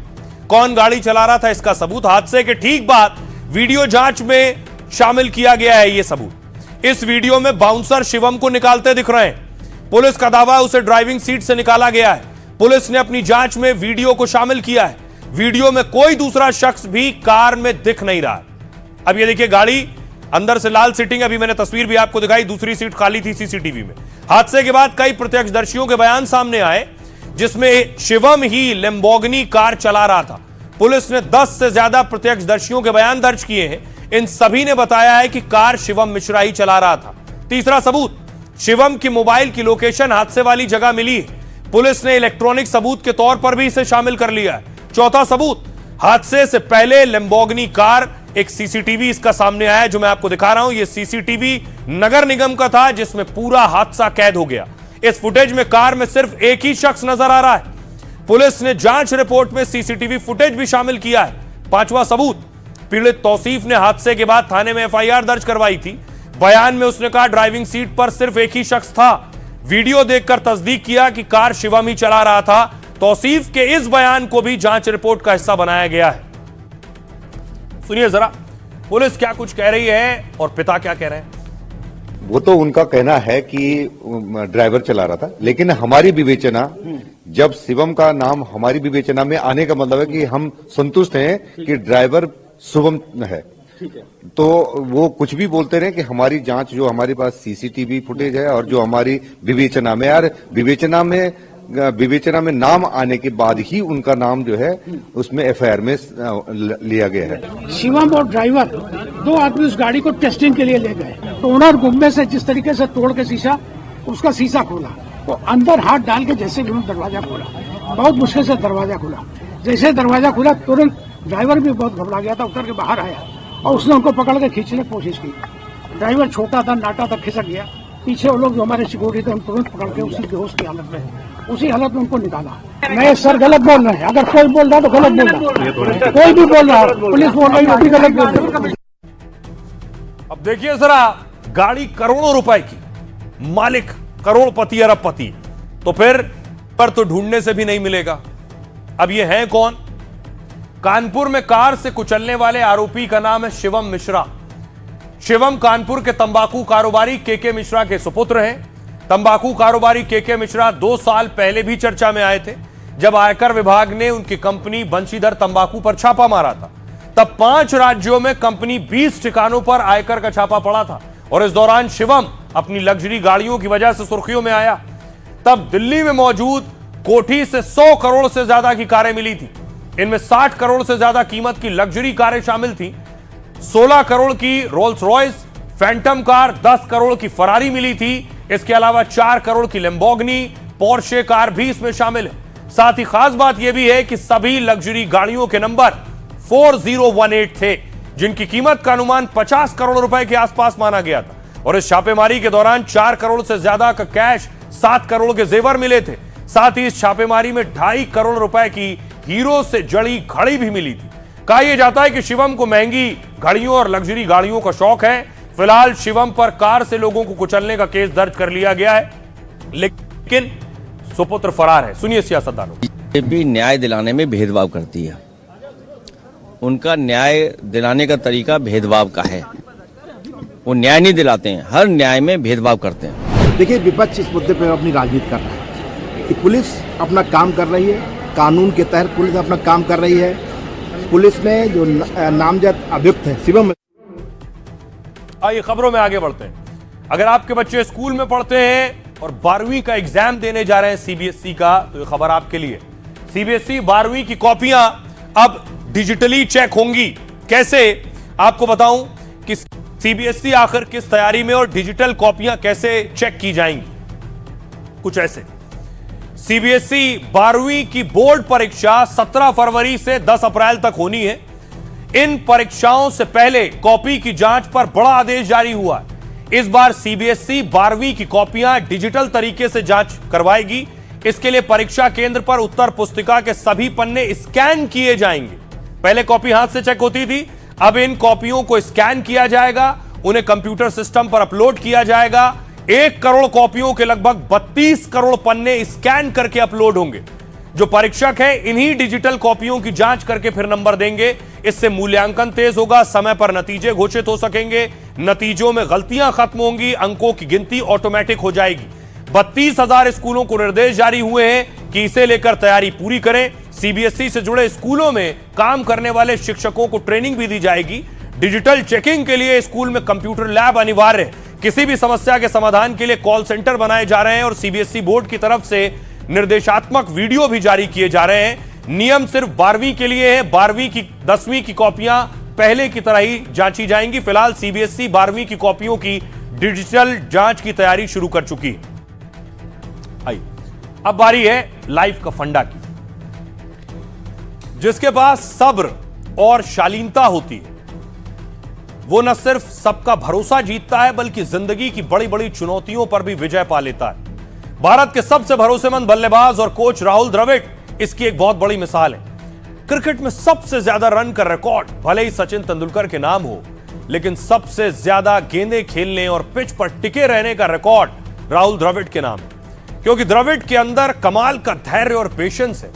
कौन गाड़ी चला रहा था इसका सबूत। हादसे के ठीक बाद वीडियो जांच में शामिल किया गया है ये सबूत। इस वीडियो में बाउंसर शिवम को निकालते दिख रहे हैं। पुलिस का दावा है उसे ड्राइविंग सीट से निकाला गया है। पुलिस ने अपनी जांच में वीडियो को शामिल किया है। वीडियो में कोई दूसरा शख्स भी कार में दिख नहीं रहा। अब ये देखिए गाड़ी अंदर से लाल सीटिंग, अभी मैंने तस्वीर भी आपको दिखाई, दूसरी सीट खाली थी सीसीटीवी में। हादसे के बाद कई प्रत्यक्षदर्शियों के बयान सामने आए जिसमें शिवम ही लैम्बोर्गिनी कार चला रहा था। पुलिस ने 10 से ज्यादा प्रत्यक्षदर्शियों के बयान दर्ज किए हैं। इन सभी ने बताया है कि कार शिवम मिश्रा ही चला रहा था। तीसरा सबूत, शिवम की मोबाइल की लोकेशन हादसे वाली जगह मिली है। पुलिस ने इलेक्ट्रॉनिक सबूत के तौर पर भी इसे शामिल कर लिया है। चौथा सबूत, हादसे से पहले लैम्बोर्गिनी कार, एक सीसीटीवी इसका सामने आया है जो मैं आपको दिखा रहा हूं। यह सीसीटीवी नगर निगम का था जिसमें पूरा हादसा कैद हो गया। इस फुटेज में कार में सिर्फ एक ही शख्स नजर आ रहा है। पुलिस ने जांच रिपोर्ट में सीसीटीवी फुटेज भी शामिल किया है। पांचवा सबूत, पीड़ित तौसीफ ने हादसे के बाद थाने में एफआईआर दर्ज करवाई थी। बयान में उसने कहा ड्राइविंग सीट पर सिर्फ एक ही शख्स था। वीडियो देखकर तस्दीक किया कि कार शिवम ही चला रहा था। तौसीफ के इस बयान को भी जांच रिपोर्ट का हिस्सा बनाया गया है। सुनिए जरा पुलिस क्या कुछ कह रही है और पिता क्या कह रहे हैं। वो तो उनका कहना है कि ड्राइवर चला रहा था, लेकिन हमारी विवेचना, जब शिवम का नाम हमारी विवेचना में आने का मतलब है कि हम संतुष्ट हैं कि ड्राइवर शुभम है। तो वो कुछ भी बोलते रहे कि हमारी जांच, जो हमारे पास सीसीटीवी फुटेज है और जो हमारी विवेचना में, यार विवेचना में विवेचना में नाम आने के बाद ही उनका नाम जो है उसमें एफआईआर में लिया गया है। शिवम और ड्राइवर 2 आदमी उस गाड़ी को टेस्टिंग के लिए ले गए, तो ओनर गुम्बे से जिस तरीके से तोड़ के शीशा, उसका शीशा खोला, तो अंदर हाथ डाल के जैसे भी दरवाजा खोला, बहुत मुश्किल से दरवाजा खुला। जैसे दरवाजा खुला तुरंत ड्राइवर भी बहुत घबरा गया था, उतर के बाहर आया और उसने उनको पकड़ के खींचने की कोशिश की। ड्राइवर छोटा था, नाटा था, खिसक गया। पीछे वो लोग जो हमारे सिक्योरिटी थे, हम तुरंत पकड़ के उसी बेहोश की हालत में, उसी हालत में उनको निकाला। मैं सर गलत बोल रहे हैं, अगर कोई बोल रहा तो गलत बोल रहा, कोई भी बोल रहा, पुलिस बोल रही है, गलत बोल रही। अब देखिए जरा, गाड़ी करोड़ों रुपए की, मालिक करोड़पति अरबपति, तो फिर पर तो ढूंढने से भी नहीं मिलेगा। अब ये हैं कौन? कानपुर में कार से कुचलने वाले आरोपी का नाम है शिवम मिश्रा। शिवम कानपुर के तंबाकू कारोबारी केके मिश्रा के सुपुत्र हैं। तंबाकू कारोबारी केके मिश्रा 2 साल पहले भी चर्चा में आए थे, जब आयकर विभाग ने उनकी कंपनी बंशीधर तंबाकू पर छापा मारा था। तब 5 राज्यों में कंपनी 20 ठिकानों पर आयकर का छापा पड़ा था और इस दौरान शिवम अपनी लग्जरी गाड़ियों की वजह से सुर्खियों में आया। तब दिल्ली में मौजूद कोठी से 100 करोड़ से ज्यादा की कारें मिली थी। इनमें 60 करोड़ से ज्यादा कीमत की लग्जरी कारें शामिल थी। 16 करोड़ की Rolls Royce Phantom car, 10 crore की फरारी मिली थी। इसके अलावा 4 करोड़ की लैम्बोर्गिनी, पोर्शे कार भी इसमें शामिल है। साथ ही खास बात यह भी है कि सभी लग्जरी गाड़ियों के नंबर 4018 थे, जिनकी कीमत का अनुमान 50 करोड़ रुपए के आसपास माना गया था। और इस छापेमारी के दौरान 4 करोड़ से ज्यादा का कैश, 7 करोड़ के जेवर मिले थे। साथ ही इस छापेमारी में 2.5 करोड़ रुपए की हीरो से जड़ी घड़ी भी मिली थी। कहा यह जाता है कि शिवम को महंगी घड़ियों और लग्जरी गाड़ियों का शौक है। फिलहाल शिवम पर कार से लोगों को कुचलने का केस दर्ज कर लिया गया है, लेकिन सुपुत्र फरार है। सुनिए सियासतदानों। बीजेपी न्याय दिलाने में भेदभाव करती है। उनका न्याय दिलाने का तरीका भेदभाव का है। वो न्याय नहीं दिलाते हैं, हर न्याय में भेदभाव करते हैं। देखिए, विपक्ष इस मुद्दे पर अपनी राजनीति कर रहा है कि पुलिस अपना काम कर रही है, कानून के तहत पुलिस अपना काम कर रही है। पुलिस ने जो नामजद अभियुक्त है शिवम। आइए खबरों में आगे बढ़ते हैं। अगर आपके बच्चे स्कूल में पढ़ते हैं और 12वीं का एग्जाम देने जा रहे हैं सीबीएसई का, तो ये खबर आपके लिए। सीबीएसई 12वीं की कॉपियां अब डिजिटली चेक होंगी। कैसे, आपको बताऊं कि सीबीएसई आखिर किस तैयारी में और डिजिटल कॉपियां कैसे चेक की जाएंगी। कुछ ऐसे, सीबीएसई 12वीं की बोर्ड परीक्षा 17 फरवरी से 10 अप्रैल तक होनी है। इन परीक्षाओं से पहले कॉपी की जांच पर बड़ा आदेश जारी हुआ। इस बार सीबीएसई 12वीं की कॉपियां डिजिटल तरीके से जांच करवाएगी। इसके लिए परीक्षा केंद्र पर उत्तर पुस्तिका के सभी पन्ने स्कैन किए जाएंगे। पहले कॉपी हाथ से चेक होती थी, अब इन कॉपियों को स्कैन किया जाएगा, उन्हें कंप्यूटर सिस्टम पर अपलोड किया जाएगा। 1 करोड़ कॉपियों के लगभग 32 करोड़ पन्ने स्कैन करके अपलोड होंगे। जो परीक्षक हैं इन्हीं डिजिटल कॉपियों की जांच करके फिर नंबर देंगे। इससे मूल्यांकन तेज होगा, समय पर नतीजे घोषित हो सकेंगे, नतीजों में गलतियां खत्म होंगी, अंकों की गिनती ऑटोमेटिक हो जाएगी। 32,000 स्कूलों को निर्देश जारी हुए हैं कि इसे लेकर तैयारी पूरी करें। सीबीएसई से जुड़े स्कूलों में काम करने वाले शिक्षकों को ट्रेनिंग भी दी जाएगी। डिजिटल चेकिंग के लिए स्कूल में कंप्यूटर लैब अनिवार्य है। किसी भी समस्या के समाधान के लिए कॉल सेंटर बनाए जा रहे हैं और सीबीएसई बोर्ड की तरफ से निर्देशात्मक वीडियो भी जारी किए जा रहे हैं। नियम सिर्फ 12वीं के लिए है। 12वीं की 10वीं की कॉपियां पहले की तरह ही जांची जाएंगी। फिलहाल सीबीएसई 12वीं की कॉपियों की डिजिटल जांच की तैयारी शुरू कर चुकी है। आइए अब बारी है लाइफ का फंडा की। जिसके पास सब्र और शालीनता होती है वो न सिर्फ सबका भरोसा जीतता है बल्कि जिंदगी की बड़ी बड़ी चुनौतियों पर भी विजय पा लेता है। भारत के सबसे भरोसेमंद बल्लेबाज और कोच राहुल द्रविड़ इसकी एक बहुत बड़ी मिसाल है। क्रिकेट में सबसे ज्यादा रन का रिकॉर्ड भले ही सचिन तेंदुलकर के नाम हो, लेकिन सबसे ज्यादा गेंदें खेलने और पिच पर टिके रहने का रिकॉर्ड राहुल द्रविड़ के नाम है, क्योंकि द्रविड़ के अंदर कमाल का धैर्य और पेशेंस है।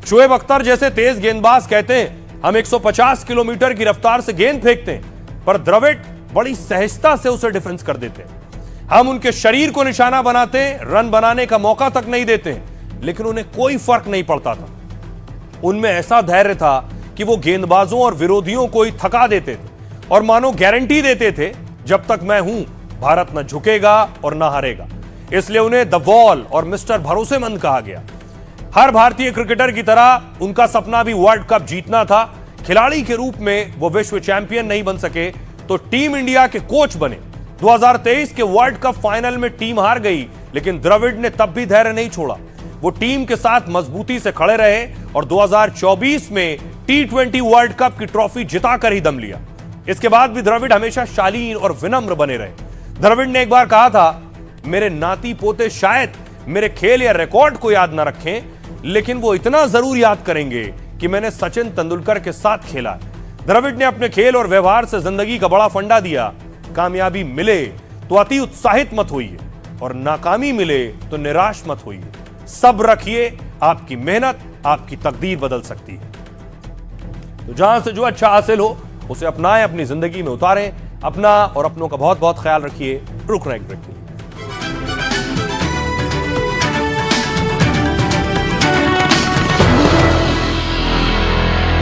शोएब अख्तर जैसे तेज गेंदबाज कहते हैं हम 150 किलोमीटर की रफ्तार से गेंद फेंकते हैं, पर द्रविड़ बड़ी सहजता से उसे डिफेंस कर देते हैं। हम उनके शरीर को निशाना बनाते हैं, रन बनाने का मौका तक नहीं देते हैं, लेकिन उन्हें कोई फर्क नहीं पड़ता था। उनमें ऐसा धैर्य था कि वो गेंदबाजों और विरोधियों को ही थका देते थे और मानो गारंटी देते थे जब तक मैं हूं भारत न झुकेगा और न हारेगा। इसलिए उन्हें द वॉल और मिस्टर भरोसेमंद कहा गया। हर भारतीय क्रिकेटर की तरह उनका सपना भी वर्ल्ड कप जीतना था। खिलाड़ी के रूप में वो विश्व चैंपियन नहीं बन सके तो टीम इंडिया के कोच बने। 2023 के वर्ल्ड कप फाइनल में टीम हार गई, लेकिन द्रविड़ ने तब भी धैर्य नहीं छोड़ा। वो टीम के साथ मजबूती से खड़े रहे और 2024 में T20 वर्ल्ड कप की ट्रॉफी जिताकर ही दम लिया। इसके बाद भी द्रविड़ हमेशा शालीन और विनम्र बने रहे। द्रविड़ ने एक बार कहा था, मेरे नाती पोते शायद मेरे खेल या रिकॉर्ड को याद ना रखें, लेकिन वो इतना जरूर याद करेंगे कि मैंने सचिन तेंदुलकर के साथ खेला। द्रविड़ ने अपने खेल और व्यवहार से जिंदगी का बड़ा फंडा दिया। कामयाबी मिले तो अति उत्साहित मत होइए और नाकामी मिले तो निराश मत होइए। सब्र रखिए, आपकी मेहनत आपकी तकदीर बदल सकती है। तो जहां से जो अच्छा हासिल हो उसे अपनाएं, अपनी जिंदगी में उतारें। अपना और अपनों का बहुत बहुत ख्याल रखिए। रुक रहे हैं एक ब्रेक के लिए।